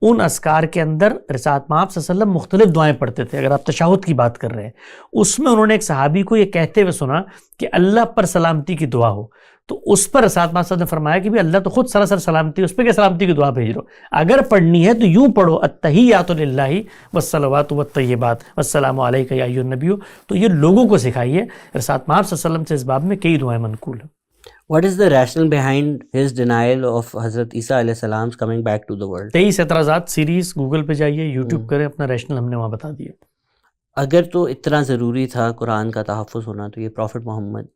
ان اذکار کے اندر رسالت مآب صلی اللہ علیہ وسلم مختلف دعائیں پڑھتے تھے. اگر آپ تشہد کی بات کر رہے ہیں, اس میں انہوں نے ایک صحابی کو یہ کہتے ہوئے سنا کہ اللہ پر سلامتی کی دعا ہو, تو اس پر رسالت مآب صلی اللہ علیہ وسلم نے فرمایا کہ بھی اللہ تو خود سراسر سلامتی, اس پہ کیا سلامتی کی دعا بھیج رہو. اگر پڑھنی ہے تو یوں پڑھو, التحیات للہ والصلوات والطیبات والسلام علیک یا ایھا النبی. تو یہ لوگوں کو سکھائیے. رسالت مآب صلی اللہ علیہ وسلم سے اس باب میں کئی دعائیں منقول ہیں. What is the rationale behind his denial of Hazrat Isa علیہ السلام coming back to the world? 23 اعتراضات سیریز گوگل پہ جائیے, یوٹیوب کریں, اپنا ریشنل ہم نے وہاں بتا دیا. اگر تو اتنا ضروری تھا قرآن کا تحفظ ہونا تو یہ پروفٹ محمد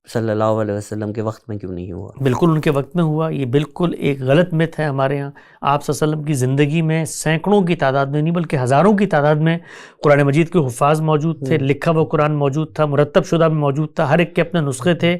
صلی اللہ علیہ وسلم کے وقت میں کیوں نہیں ہوا؟ بالکل ان کے وقت میں ہوا. یہ بالکل ایک غلط مت ہے ہمارے ہاں. آپ صلی اللہ علیہ وسلم کی زندگی میں سینکڑوں کی تعداد میں نہیں بلکہ ہزاروں کی تعداد میں قرآن مجید کے حفاظ موجود تھے, لکھا ہوا قرآن موجود تھا, مرتب شدہ میں موجود تھا, ہر ایک کے اپنے نسخے تھے.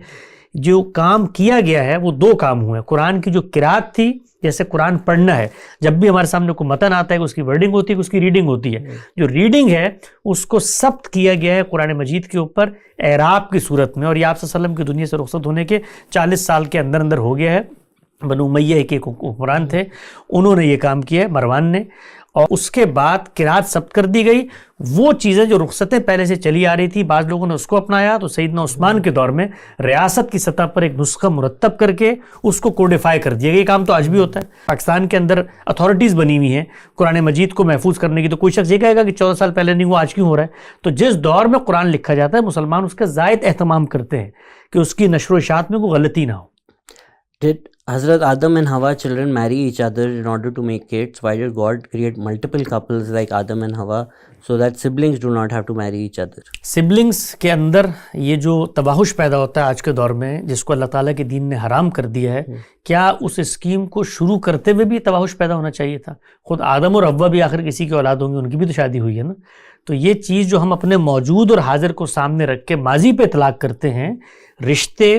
جو کام کیا گیا ہے وہ 2 کام ہوئے. قرآن کی جو قرات تھی, جیسے قرآن پڑھنا ہے, جب بھی ہمارے سامنے کوئی متن آتا ہے کہ اس کی ورڈنگ ہوتی ہے کہ اس کی ریڈنگ ہوتی ہے. جو ریڈنگ ہے اس کو ثبت کیا گیا ہے قرآن مجید کے اوپر اعراب کی صورت میں, اور یہ آپ صلی اللہ علیہ وسلم کی دنیا سے رخصت ہونے کے 40 سال کے اندر اندر ہو گیا ہے. بنو امیہ کے حکمران تھے, انہوں نے یہ کام کیا ہے, مروان نے, اور اس کے بعد قرات ثبت کر دی گئی. وہ چیزیں جو رخصتیں پہلے سے چلی آ رہی تھی, بعض لوگوں نے اس کو اپنایا, تو سیدنا عثمان کے دور میں ریاست کی سطح پر ایک نسخہ مرتب کر کے اس کو کوڈیفائی کر دیا گیا. یہ کام تو آج بھی ہوتا ہے. پاکستان کے اندر اتھارٹیز بنی ہوئی ہیں قرآن مجید کو محفوظ کرنے کی, تو کوئی شخص یہ کہے گا کہ 14 سال پہلے نہیں ہوا, آج کیوں ہو رہا ہے؟ تو جس دور میں قرآن لکھا جاتا ہے مسلمان اس کا زائد اہتمام کرتے ہیں کہ اس کی نشر و اشاعت میں کوئی غلطی نہ ہو. Did Hazrat Adam and Hawa children marry each other in order to make kids? Why did God create multiple couples like Adam and Hawa so that siblings do not have to marry each other? Siblings کے اندر یہ جو تباہش پیدا ہوتا ہے آج کے دور میں, جس کو اللہ تعالیٰ کے دین نے حرام کر دیا ہے, کیا اس اسکیم کو شروع کرتے ہوئے بھی تباہش پیدا ہونا چاہیے تھا؟ خود آدم اور حوا بھی آخر کسی کی اولاد ہوں گی, ان کی بھی تو شادی ہوئی ہے نا. تو یہ چیز جو ہم اپنے موجود اور حاضر کو سامنے رکھ کے ماضی پہ اطلاق کرتے ہیں, رشتے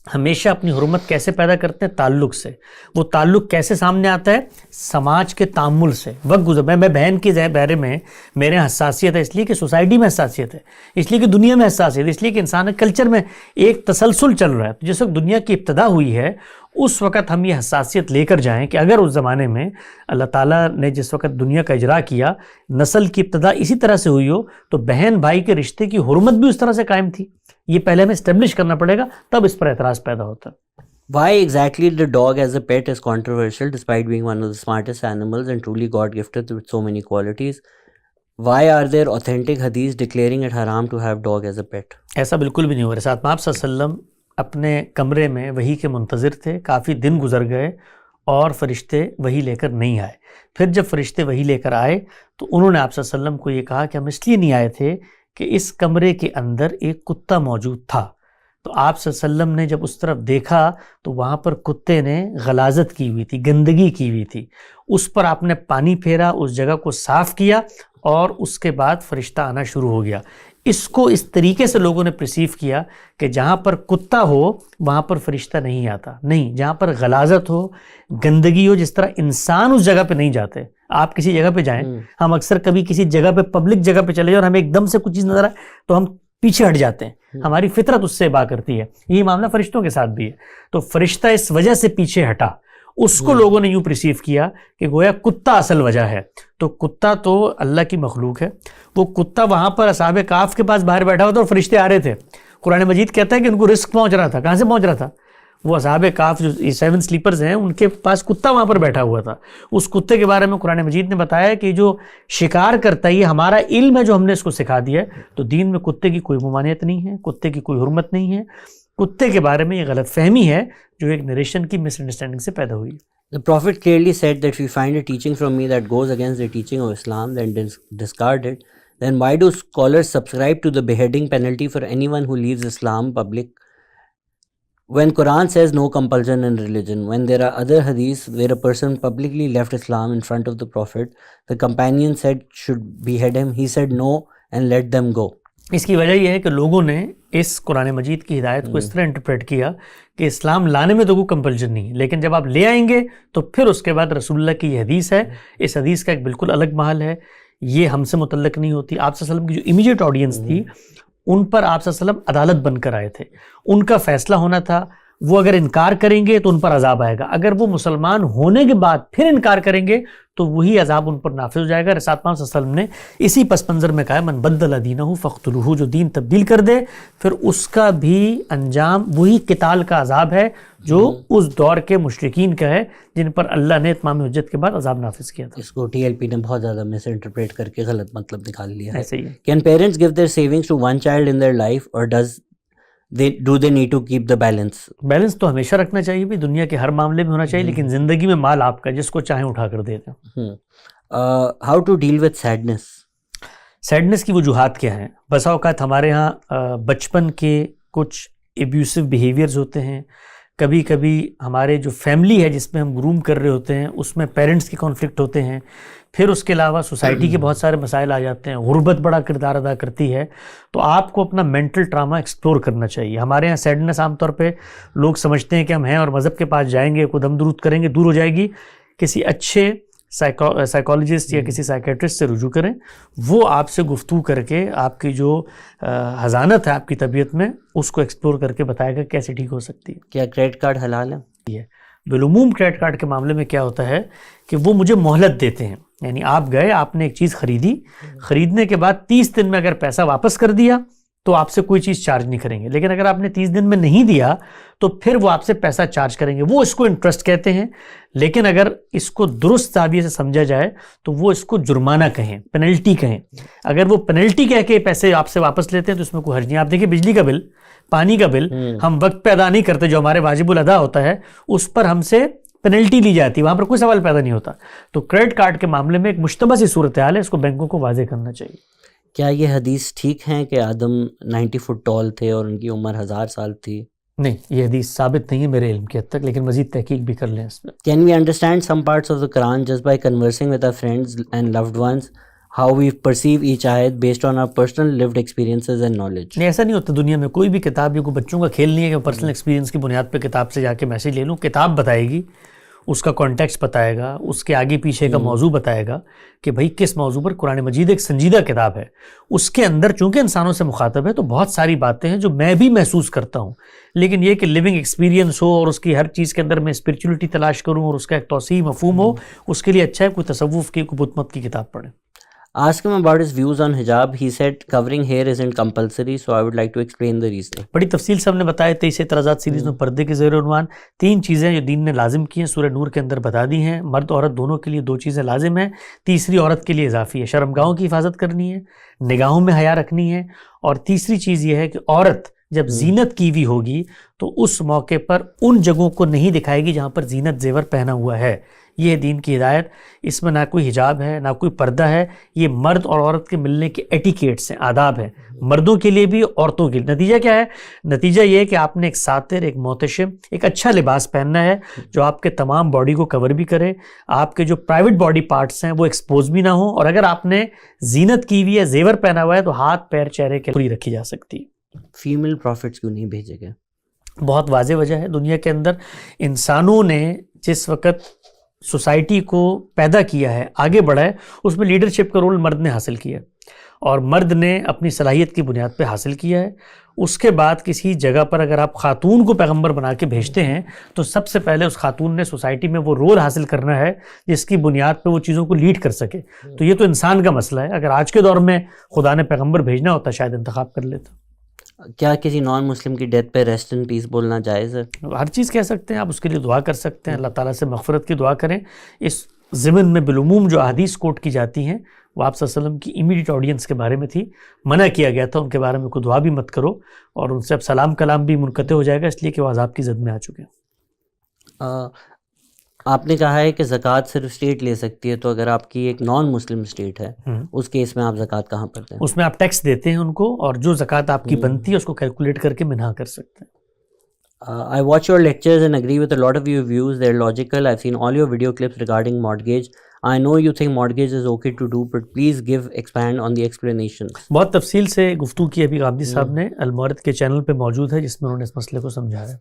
ہمیشہ اپنی حرمت کیسے پیدا کرتے ہیں؟ تعلق سے. وہ تعلق کیسے سامنے آتا ہے؟ سماج کے تعامل سے. وقت گزر میں بہن کے بارے میں میرے حساسیت ہے اس لیے کہ سوسائٹی میں حساسیت ہے, اس لیے کہ دنیا میں حساسیت ہے, اس لیے کہ انسان کلچر میں ایک تسلسل چل رہا ہے. تو جس وقت دنیا کی ابتدا ہوئی ہے اس وقت ہم یہ حساسیت لے کر جائیں کہ اگر اس زمانے میں اللہ تعالیٰ نے جس وقت دنیا کا اجرا کیا, نسل کی ابتدا اسی طرح سے ہوئی ہو, تو بہن بھائی کے رشتے کی حرمت بھی اس طرح سے قائم تھی. یہ پہلے ہمیں اسٹیبلش کرنا پڑے گا, تب اس پر اعتراض پیدا ہوتا ہے. Why exactly the dog as a pet is controversial despite being one of the smartest animals and truly God gifted with so many qualities? Why are there authentic hadiths declaring it haram to have dog as a pet? ایسا بالکل بھی نہیں ہوا. رسول پاک صلی اللہ علیہ وسلم اپنے کمرے میں وحی کے منتظر تھے, کافی دن گزر گئے اور فرشتے وحی لے کر نہیں آئے. پھر جب فرشتے وحی لے کر آئے تو انہوں نے آپ صلی اللہ علیہ وسلم کو یہ کہا کہ ہم اس لیے نہیں آئے تھے کہ اس کمرے کے اندر ایک کتا موجود تھا. تو آپ صلی اللہ علیہ وسلم نے جب اس طرف دیکھا تو وہاں پر کتے نے غلاظت کی ہوئی تھی, گندگی کی ہوئی تھی. اس پر آپ نے پانی پھیرا, اس جگہ کو صاف کیا اور اس کے بعد فرشتہ آنا شروع ہو گیا. اس کو اس طریقے سے لوگوں نے پرسیو کیا کہ جہاں پر کتا ہو وہاں پر فرشتہ نہیں آتا. نہیں, جہاں پر غلاظت ہو, گندگی ہو, جس طرح انسان اس جگہ پہ نہیں جاتے. آپ کسی جگہ پہ جائیں, ہم اکثر کبھی کسی جگہ پہ پبلک جگہ پہ چلے جائیں اور ہمیں ایک دم سے کچھ چیز نظر آئے تو ہم پیچھے ہٹ جاتے ہیں, ہماری فطرت اس سے با کرتی ہے. یہی معاملہ فرشتوں کے ساتھ بھی ہے. تو فرشتہ اس وجہ سے پیچھے ہٹا, اس کو لوگوں نے یوں پرسیو کیا کہ گویا کتا اصل وجہ ہے. تو کتا تو اللہ کی مخلوق ہے. وہ کتا وہاں پر اصحاب کہف کے پاس باہر بیٹھا ہوا تھا اور فرشتے آ رہے تھے. قرآن مجید کہتا ہے کہ ان کو رزق پہنچ رہا تھا. کہاں سے پہنچ رہا تھا؟ وہ اصحاب کہف جو 7 سلیپرز ہیں ان کے پاس کتا وہاں پر بیٹھا ہوا تھا. اس کتے کے بارے میں قرآن مجید نے بتایا کہ جو شکار کرتا ہے یہ ہمارا علم ہے جو ہم نے اس کو سکھا دیا ہے. تو دین میں کتے کی کوئی ممانعت نہیں ہے, کتے کی کوئی حرمت نہیں ہے. کتے کے بارے میں یہ غلط فہمی ہے جو ایک نریشن کی مس انڈرسٹینڈنگ سے پیدا ہوئی. The Prophet clearly said that if you find a teaching from me that goes against the teaching of Islam, then discard it. Then why do scholars subscribe to the beheading penalty for anyone who leaves Islam public? When Quran says no compulsion in religion, when there are other hadiths where a person publicly left Islam in front of the Prophet, the companion said should behead him. He said no and let them go. اس کی وجہ یہ ہے کہ لوگوں نے اس قرآن مجید کی ہدایت کو اس طرح انٹرپریٹ کیا کہ اسلام لانے میں تو کوئی کمپلشن نہیں ہے, لیکن جب آپ لے آئیں گے تو پھر اس کے بعد رسول اللہ کی یہ حدیث ہے, اس حدیث کا ایک بالکل الگ محل ہے, یہ ہم سے متعلق نہیں ہوتی. آپ صلی اللہ علیہ وسلم کی جو امیجیٹ آڈینس تھی ان پر آپ صلی اللہ علیہ وسلم عدالت بن کر آئے تھے, ان کا فیصلہ ہونا تھا. وہ اگر انکار کریں گے تو ان پر عذاب آئے گا, اگر وہ مسلمان ہونے کے بعد پھر انکار کریں گے تو وہی عذاب ان پر نافذ ہو جائے گا. رسول پاک صلی اللہ علیہ وسلم نے اسی پس منظر میں کہا من بدل دینہ فاقتلوہ, جو دین تبدیل کر دے پھر اس کا بھی انجام وہی قتال کا عذاب ہے جو اس دور کے مشرکین کا ہے جن پر اللہ نے اتمام حجت کے بعد عذاب نافذ کیا تھا. اس کو ٹی ایل پی نے بہت زیادہ مس انٹرپریٹ کر کے غلط مطلب نکال لیا ہے. ایسے ہی Can parents give their savings to one child in their life or do they need to keep the balance? Balance تو ہمیشہ رکھنا چاہیے بھی, دنیا کے ہر معاملے میں ہونا چاہیے, لیکن زندگی میں مال آپ کا, جس کو چاہیں اٹھا کر دے دیں. How to deal with sadness? Sadness کی وجوہات کیا ہیں؟ بسا اوقات ہمارے ہاں بچپن کے کچھ ایبیوسو بیہیویئرز ہوتے ہیں, کبھی کبھی ہمارے جو فیملی ہے جس میں ہم گروم کر رہے ہوتے ہیں اس میں پیرنٹس کے کانفلکٹ ہوتے ہیں, پھر اس کے علاوہ سوسائٹی کے بہت سارے مسائل آ جاتے ہیں, غربت بڑا کردار ادا کرتی ہے. تو آپ کو اپنا مینٹل ٹراما ایکسپلور کرنا چاہیے. ہمارے یہاں سیڈنس عام طور پہ لوگ سمجھتے ہیں کہ ہم ہیں اور مذہب کے پاس جائیں گے, کو دم درود کریں گے, دور ہو جائے گی. کسی اچھے سائیکالوجسٹ یا کسی سائیکیٹرسٹ سے رجوع کریں, وہ آپ سے گفتگو کر کے آپ کی جو حزانت ہے آپ کی طبیعت میں اس کو ایکسپلور کر کے بتائے گا کیسے ٹھیک ہو سکتی ہے. کیا کریڈٹ کارڈ حلال ہے؟ بالعموم کریڈٹ کارڈ کے معاملے میں کیا ہوتا ہے کہ وہ مجھے مہلت دیتے ہیں. یعنی آپ گئے, آپ نے ایک چیز خریدی, خریدنے کے بعد 30 دن میں اگر پیسہ واپس کر دیا تو آپ سے کوئی چیز چارج نہیں کریں گے, لیکن اگر آپ نے 30 دن میں نہیں دیا تو پھر وہ آپ سے پیسہ چارج کریں گے. وہ اس کو انٹرسٹ کہتے ہیں, لیکن اگر اس کو درست زاویے سے سمجھا جائے تو وہ اس کو جرمانہ کہیں, پینلٹی کہیں. اگر وہ پینلٹی کہہ کے پیسے آپ سے واپس لیتے ہیں تو اس میں کوئی حرج نہیں. آپ دیکھیں بجلی کا بل, پانی کا بل ہم وقت پہ ادا نہیں کرتے, جو ہمارے واجب الادا ہوتا ہے اس پر ہم سے پینلٹی لی جاتی ہے, وہاں پر کوئی سوال پیدا نہیں ہوتا. تو کریڈٹ کارڈ کے معاملے میں ایک مشتبہ سی صورتحال ہے, اس کو بینکوں کو واضح کرنا چاہیے. کیا یہ حدیث ٹھیک ہیں کہ آدم 90 فٹ ٹال تھے اور ان کی عمر 1000 سال تھی؟ نہیں, یہ حدیث ثابت نہیں ہے میرے علم کی حد تک, لیکن مزید تحقیق بھی کر لیں اس میں. Can we understand some parts of the Quran just by conversing with our friends and loved ones? how we perceive each ayat based on our personal lived experiences and knowledge. نہیں ایسا نہیں ہوتا دنیا میں. کوئی بھی کتاب یا کوئی بچوں کا کھیل نہیں ہے کہ پرسنل ایکسپیرینس کی بنیاد پہ کتاب سے جا کے میسیج لے لوں. کتاب بتائے گی, اس کا کانٹیکسٹ بتائے گا, اس کے آگے پیچھے کا موضوع بتائے گا کہ بھائی کس موضوع پر. قرآن مجید ایک سنجیدہ کتاب ہے, اس کے اندر چونکہ انسانوں سے مخاطب ہے تو بہت ساری باتیں ہیں جو میں بھی محسوس کرتا ہوں, لیکن یہ کہ لیونگ ایکسپیرینس ہو اور اس کی ہر چیز کے اندر میں اسپرچولیٹی تلاش کروں اور اس کا ایک توسیع مفہوم ہو, اس کے لیے اچھا ہے کوئی تصوف کی, کوئی بت مت کی کتاب پڑھیں. Ask him about his views on hijab. He said covering hair isn't compulsory, so I would like to explain the reasoning. بڑی تفصیل سے ہم نے بتایا 23 اعتراضات سیریز میں پردے کے زیر عنوان 3 چیزیں جو دین نے لازم کی ہیں سورہ نور کے اندر بتا دی ہیں. مرد عورت دونوں کے لیے 2 چیزیں لازم ہیں, تیسری عورت کے لیے اضافی ہے. شرمگاہوں کی حفاظت کرنی ہے, نگاہوں میں حیا رکھنی ہے, اور تیسری چیز یہ ہے کہ عورت جب زینت کی ہوئی ہوگی تو اس موقع پر ان جگہوں کو نہیں دکھائے گی جہاں پر زینت زیور پہنا ہوا ہے. یہ دین کی ہدایت. اس میں نہ کوئی حجاب ہے نہ کوئی پردہ ہے, یہ مرد اور عورت کے ملنے کے ایٹیکیٹس ہیں, آداب ہیں, مردوں کے لیے بھی عورتوں کے لیے. نتیجہ کیا ہے؟ نتیجہ یہ ہے کہ آپ نے ایک ساتر, ایک محتشم, ایک اچھا لباس پہننا ہے جو آپ کے تمام باڈی کو کور بھی کرے, آپ کے جو پرائیویٹ باڈی پارٹس ہیں وہ ایکسپوز بھی نہ ہوں, اور اگر آپ نے زینت کی ہوئی ہے, زیور پہنا ہوا ہے, تو ہاتھ پیر چہرے کے پوری رکھی جا سکتی ہے. فیمیل پروفٹس کیوں نہیں بھیجے گئے؟ بہت واضح وجہ ہے. دنیا کے اندر انسانوں نے جس وقت سوسائٹی کو پیدا کیا ہے, آگے بڑھا ہے, اس میں لیڈرشپ کا رول مرد نے حاصل کیا ہے, اور مرد نے اپنی صلاحیت کی بنیاد پہ حاصل کیا ہے. اس کے بعد کسی جگہ پر اگر آپ خاتون کو پیغمبر بنا کے بھیجتے ہیں تو سب سے پہلے اس خاتون نے سوسائٹی میں وہ رول حاصل کرنا ہے جس کی بنیاد پہ وہ چیزوں کو لیڈ کر سکے. تو یہ تو انسان کا مسئلہ ہے. اگر آج کے دور میں خدا نے پیغمبر بھیجنا ہوتا شاید انتخاب کر لیتا. کیا کسی نان مسلم کی ڈیتھ پہ ریسٹ ان پیس بولنا جائز ہے؟ ہر چیز کہہ سکتے ہیں آپ, اس کے لیے دعا کر سکتے ہیں, اللہ تعالیٰ سے مغفرت کی دعا کریں. اس ضمن میں بالعموم جو احادیث کوٹ کی جاتی ہیں وہ آپ صلی اللہ علیہ وسلم کی امیڈیٹ آڈینس کے بارے میں تھی, منع کیا گیا تھا ان کے بارے میں کوئی دعا بھی مت کرو, اور ان سے اب سلام کلام بھی منقطع ہو جائے گا اس لیے کہ وہ عذاب کی زد میں آ چکے ہیں. آپ نے کہا ہے کہ زکوٰۃ صرف اسٹیٹ لے سکتی ہے, تو اگر آپ کی ایک نان مسلم اسٹیٹ ہے اس کیس میں آپ زکوٰۃ کہاں پر دیں؟ اس میں آپ ٹیکس دیتے ہیں ان کو, اور جو زکوٰۃ آپ کی بنتی ہے اس کو کیلکولیٹ کر کے منہا کر سکتے ہیں. I watch your lectures and agree with a lot of your views. They're logical. I've seen all your video clips regarding mortgage. I know you think mortgage is okay to do, but please expand on the explanations. بہت تفصیل سے گفتگو کی ابھی غامدی صاحب نے, المورد کے چینل پہ موجود ہے جس میں انہوں نے اس مسئلے کو سمجھایا ہے.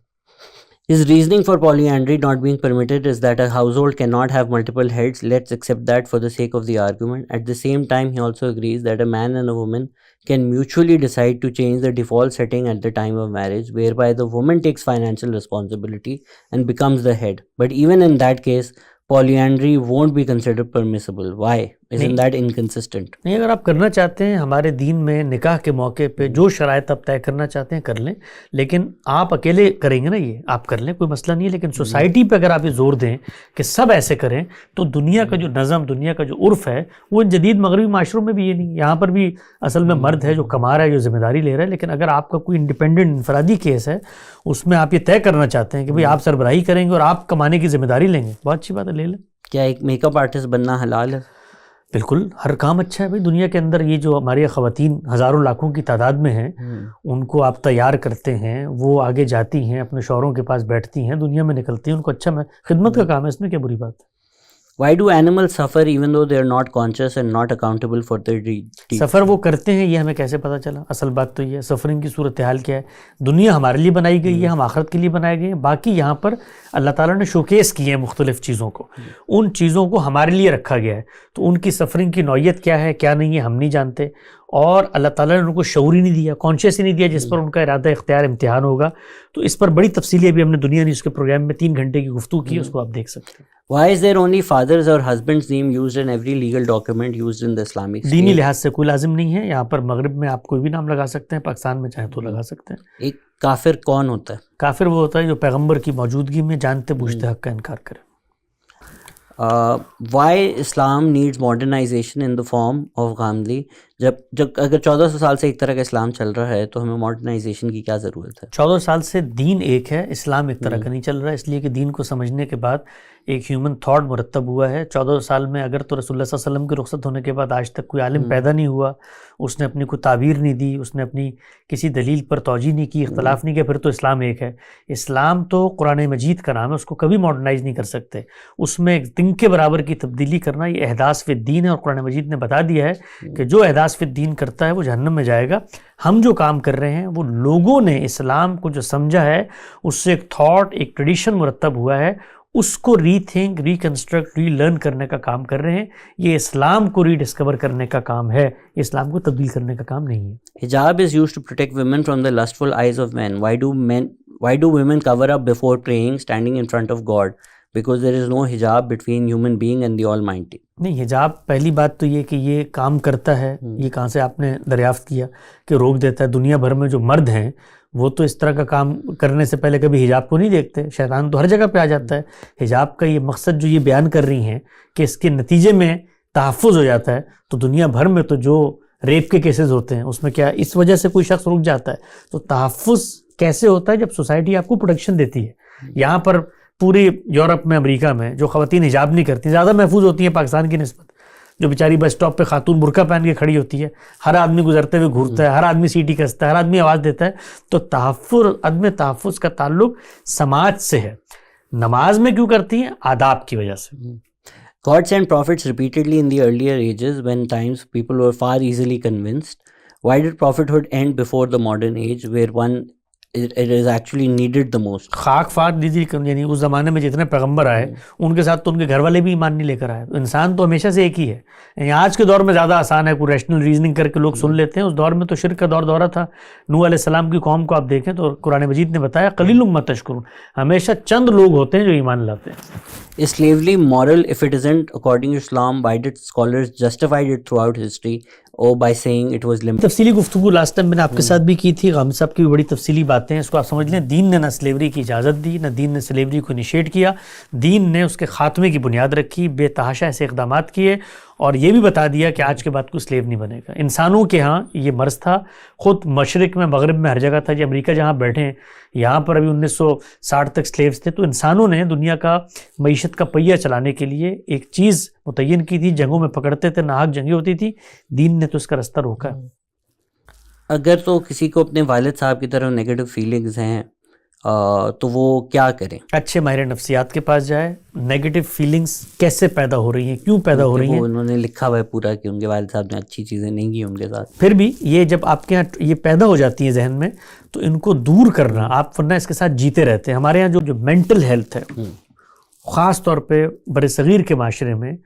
His reasoning for polyandry not being permitted is that a household cannot have multiple heads. Let's accept that for the sake of the argument. At the same time, he also agrees that a man and a woman can mutually decide to change the default setting at the time of marriage, whereby the woman takes financial responsibility and becomes the head. But even in that case, polyandry won't be considered permissible. Why? Isn't that inconsistent? نہیں, اگر آپ کرنا چاہتے ہیں ہمارے دین میں نکاح کے موقع پہ جو شرائط آپ طے کرنا چاہتے ہیں کر لیں, لیکن آپ اکیلے کریں گے نا, یہ آپ کر لیں کوئی مسئلہ نہیں ہے, لیکن سوسائٹی پہ اگر آپ یہ زور دیں کہ سب ایسے کریں تو دنیا کا جو نظم, دنیا کا جو عرف ہے وہ ان جدید مغربی معاشروں میں بھی یہ نہیں. یہاں پر بھی اصل میں مرد ہے جو کما رہا ہے, جو ذمہ داری لے رہا ہے, لیکن اگر آپ کا کوئی انڈیپینڈنٹ انفرادی کیس ہے اس میں آپ یہ طے کرنا چاہتے ہیں کہ بھئی آپ سربراہی کریں گے اور آپ کمانے کی ذمہ داری لیں گے, بہت اچھی بات ہے, لے لیں. کیا ایک میک اپ آرٹسٹ بننا حلال ہے؟ بالکل, ہر کام اچھا ہے بھائی. دنیا کے اندر یہ جو ہماری خواتین ہزاروں لاکھوں کی تعداد میں ہیں, ان کو آپ تیار کرتے ہیں, وہ آگے جاتی ہیں, اپنے شوہروں کے پاس بیٹھتی ہیں, دنیا میں نکلتی ہیں, ان کو اچھا خدمت کا کام ہے, اس میں کیا بری بات ہے. Why do animals suffer even though they are not conscious and not accountable for their deeds? سفر وہ کرتے ہیں یہ ہمیں کیسے پتہ چلا؟ اصل بات تو یہ ہے, سفرنگ کی صورتحال کیا ہے. دنیا ہمارے لیے بنائی گئی ہے, ہم آخرت کے لیے بنائے گئے ہیں, باقی یہاں پر اللہ تعالیٰ نے شوکیس کیے ہیں مختلف چیزوں کو, ان چیزوں کو ہمارے لیے رکھا گیا ہے. تو ان کی سفرنگ کی نوعیت کیا ہے کیا نہیں ہے ہم نہیں جانتے, اور اللہ تعالیٰ نے ان کو شعور ہی نہیں دیا, کانشیس ہی نہیں دیا جس پر ان کا ارادہ اختیار امتحان ہوگا. تو اس پر بڑی تفصیلی ابھی ہم نے دنیا نیوز کے پروگرام میں 3 گھنٹے کی گفتگو کی, اس کو آپ دیکھ سکتے ہیں. Why is there only father's or husband's name used in every legal document used in the Islamic state? دینی لحاظ سے کوئی لازم نہیں ہے. یہاں پر مغرب میں آپ کوئی بھی نام لگا سکتے ہیں, پاکستان میں چاہیں تو لگا سکتے ہیں. ایک کافر کون ہوتا ہے؟ کافر وہ ہوتا ہے جو پیغمبر کی موجودگی میں جانتے بوجھتے حق کا انکار کرے. Why Islam needs modernization in the form of Ghamli? جب اگر 1400 سال سے ایک طرح کا اسلام چل رہا ہے تو ہمیں ماڈرنائزیشن کی کیا ضرورت ہے؟ 14 سال سے دین ایک ہے، اسلام ایک طرح کا نہیں چل رہا ہے، اس لیے کہ دین کو سمجھنے کے بعد ایک ہیومن تھاٹ مرتب ہوا ہے۔ 14 سال میں اگر تو رسول اللہ صلی اللہ علیہ وسلم کی رخصت ہونے کے بعد آج تک کوئی عالم پیدا نہیں ہوا، اس نے اپنی کوئی تعبیر نہیں دی، اس نے اپنی کسی دلیل پر توجہ نہیں کی، اختلاف نہیں کیا، پھر تو اسلام ایک ہے۔ اسلام تو قرآن مجید کا نام ہے، اس کو کبھی ماڈرنائز نہیں کر سکتے، اس میں ایک دن کے برابر کی تبدیلی کرنا یہ احداث فی الدین ہے، اور قرآن مجید نے بتا دیا ہے کہ جو احداث فی الدین کرتا ہے وہ جہنم میں جائے گا۔ ہم جو کام کر رہے ہیں وہ لوگوں نے اسلام کو جو سمجھا ہے اس سے ایک تھاٹ، ایک ٹریڈیشن مرتب ہوا ہے، اس کو ری تھنک، ری کنسٹرکٹ، ری لرن کرنے کا کام کر رہے ہیں۔ یہ اسلام کو ری ڈسکور کرنے کا کام ہے، اسلام کو تبدیل کرنے کا کام نہیں ہے۔ حجاب is used to protect women from the lustful eyes of men. Why do women cover up before praying, standing in front of God? Because there is no hijab between human being and the Almighty. نہیں، حجاب پہلی بات تو یہ کہ یہ کام کرتا ہے، یہ کہاں سے آپ نے دریافت کیا کہ روک دیتا ہے؟ دنیا بھر میں جو مرد ہیں وہ تو اس طرح کا کام کرنے سے پہلے کبھی حجاب کو نہیں دیکھتے، شیطان تو ہر جگہ پہ آ جاتا ہے۔ حجاب کا یہ مقصد جو یہ بیان کر رہی ہیں کہ اس کے نتیجے میں تحفظ ہو جاتا ہے، تو دنیا بھر میں تو جو ریپ کے کیسز ہوتے ہیں اس میں کیا اس وجہ سے کوئی شخص رک جاتا ہے؟ تو تحفظ کیسے ہوتا ہے؟ جب سوسائٹی آپ کو پروٹیکشن دیتی ہے۔ یہاں پر پوری یورپ میں، امریکہ میں جو خواتین حجاب نہیں کرتی زیادہ محفوظ ہوتی ہیں پاکستان کی نسبت۔ جو بیچاری بس اسٹاپ پہ خاتون برقع پہن کے کھڑی ہوتی ہے، ہر آدمی گزرتے ہوئے گھورتا ہے، ہر آدمی سیٹی کستا ہے، ہر آدمی آواز دیتا ہے۔ تو تحفظ، عدم تحفظ کا تعلق سماج سے ہے۔ نماز میں کیوں کرتی ہیں؟ آداب کی وجہ سے۔ God sent prophets repeatedly in the earlier ages when times people were far easily convinced. Why did prophethood end before the modern age where it is actually needed the most? خاک فاک دیجیے، یعنی اس زمانے میں جتنے پیغمبر آئے ان کے ساتھ تو ان کے گھر والے بھی ایمان نہیں لے کر آئے۔ انسان تو ہمیشہ سے ایک ہی ہے۔ یعنی آج کے دور میں زیادہ آسان ہے، کوئی ریشنل ریزننگ کر کے لوگ سن لیتے ہیں، اس دور میں تو شرک کا دورہ تھا۔ نوح علیہ السلام کی قوم کو آپ دیکھیں تو قرآن مجید نے بتایا قلیل ما تشکرون، ہمیشہ چند لوگ ہوتے ہیں جو ایمان لاتے ہیں۔ Is slavery moral if it isn't according to Islam? Why did scholars justified it throughout history or by saying it was limited? تفصیلی گفتگو لاسٹ ٹائم میں نے آپ کے ساتھ بھی کی تھی، غام صاحب کی بھی بڑی تفصیلی باتیں ہیں، اس کو آپ سمجھ لیں۔ دین نے نہ سلیوری کی اجازت دی، نہ دین نے سلیوری کو انیشیٹ کیا، دین نے اس کے خاتمے کی بنیاد رکھی، بے تحاشا ایسے اقدامات کیے، اور یہ بھی بتا دیا کہ آج کے بعد کوئی سلیو نہیں بنے گا۔ انسانوں کے ہاں یہ مرض تھا، خود مشرق میں، مغرب میں، ہر جگہ تھا۔ جب امریکہ جہاں بیٹھے ہیں یہاں پر ابھی 1960 تک سلیوز تھے، تو انسانوں نے دنیا کا معیشت کا پہیہ چلانے کے لیے ایک چیز متعین کی تھی، جنگوں میں پکڑتے تھے، ناحق جنگیں ہوتی تھی، دین نے تو اس کا رستہ روکا۔ اگر تو کسی کو اپنے والد صاحب کی طرف نیگیٹو فیلنگز ہیں تو وہ کیا کریں؟ اچھے ماہر نفسیات کے پاس جائے۔ نیگیٹو فیلنگز کیسے پیدا ہو رہی ہیں، کیوں پیدا ہو رہی ہیں؟ انہوں نے لکھا ہوا ہے پورا کہ ان کے والد صاحب نے اچھی چیزیں نہیں کی ان کے ساتھ۔ پھر بھی یہ جب آپ کے یہاں یہ پیدا ہو جاتی ہیں ذہن میں، تو ان کو دور کرنا، آپ ورنہ اس کے ساتھ جیتے رہتے ہیں۔ ہمارے یہاں جو مینٹل ہیلتھ ہے، خاص طور پہ برصغیر کے معاشرے میں،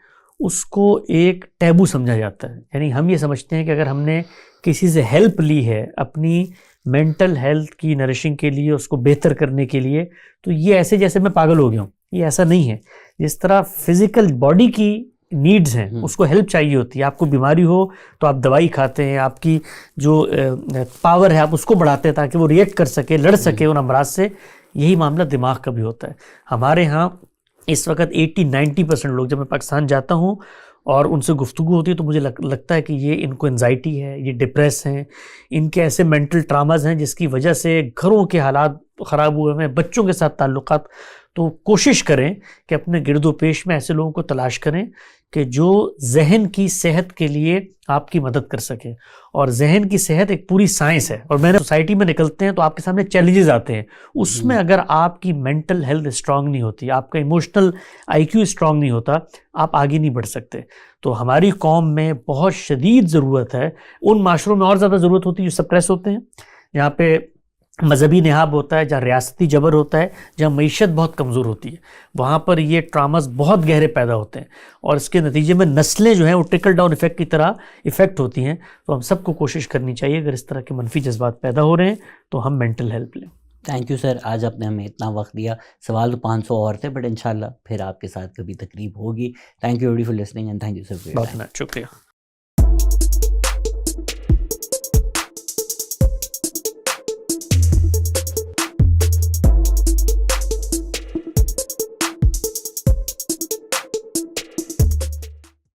اس کو ایک ٹیبو سمجھا جاتا ہے۔ یعنی ہم یہ سمجھتے ہیں کہ اگر ہم نے کسی سے ہیلپ لی ہے اپنی مینٹل ہیلتھ کی نرشنگ کے لیے، اس کو بہتر کرنے کے لیے، تو یہ ایسے جیسے میں پاگل ہو گیا ہوں۔ یہ ایسا نہیں ہے۔ جس طرح فزیکل باڈی کی نیڈز ہیں، اس کو ہیلپ چاہیے ہوتی ہے۔ آپ کو بیماری ہو تو آپ دوائی کھاتے ہیں، آپ کی جو پاور ہے آپ اس کو بڑھاتے ہیں تاکہ وہ ریئیکٹ کر سکے، لڑ سکے ان امراض سے۔ یہی معاملہ دماغ کا بھی ہوتا ہے۔ ہمارے ہاں اس وقت 80-90% لوگ، جب میں پاکستان جاتا ہوں اور ان سے گفتگو ہوتی ہے تو مجھے لگتا ہے کہ یہ ان کو انزائٹی ہے، یہ ڈپریس ہیں، ان کے ایسے مینٹل ٹراماز ہیں جس کی وجہ سے گھروں کے حالات خراب ہوئے ہیں، بچوں کے ساتھ تعلقات۔ تو کوشش کریں کہ اپنے گرد و پیش میں ایسے لوگوں کو تلاش کریں کہ جو ذہن کی صحت کے لیے آپ کی مدد کر سکیں۔ اور ذہن کی صحت ایک پوری سائنس ہے، اور میں نے سوسائٹی میں نکلتے ہیں تو آپ کے سامنے چیلنجز آتے ہیں، اس میں اگر آپ کی مینٹل ہیلتھ اسٹرانگ نہیں ہوتی، آپ کا ایموشنل آئی کیو اسٹرانگ نہیں ہوتا، آپ آگے نہیں بڑھ سکتے۔ تو ہماری قوم میں بہت شدید ضرورت ہے، ان معاشروں میں اور زیادہ ضرورت ہوتی ہے جو سپریس ہوتے ہیں، جہاں پہ مذہبی نہاب ہوتا ہے، جہاں ریاستی جبر ہوتا ہے، جہاں معیشت بہت کمزور ہوتی ہے، وہاں پر یہ ٹراماز بہت گہرے پیدا ہوتے ہیں، اور اس کے نتیجے میں نسلیں جو ہیں وہ ٹرکل ڈاؤن ایفیکٹ کی طرح ایفیکٹ ہوتی ہیں۔ تو ہم سب کو کوشش کرنی چاہیے، اگر اس طرح کے منفی جذبات پیدا ہو رہے ہیں تو ہم مینٹل ہیلپ لیں۔ تھینک یو سر، آج آپ نے ہمیں اتنا وقت دیا۔ سوال تو 500 اور تھے، بٹ انشاءاللہ پھر آپ کے ساتھ کبھی تقریب ہوگی۔ Thank you for listening and thank you sir. بہت شکریہ۔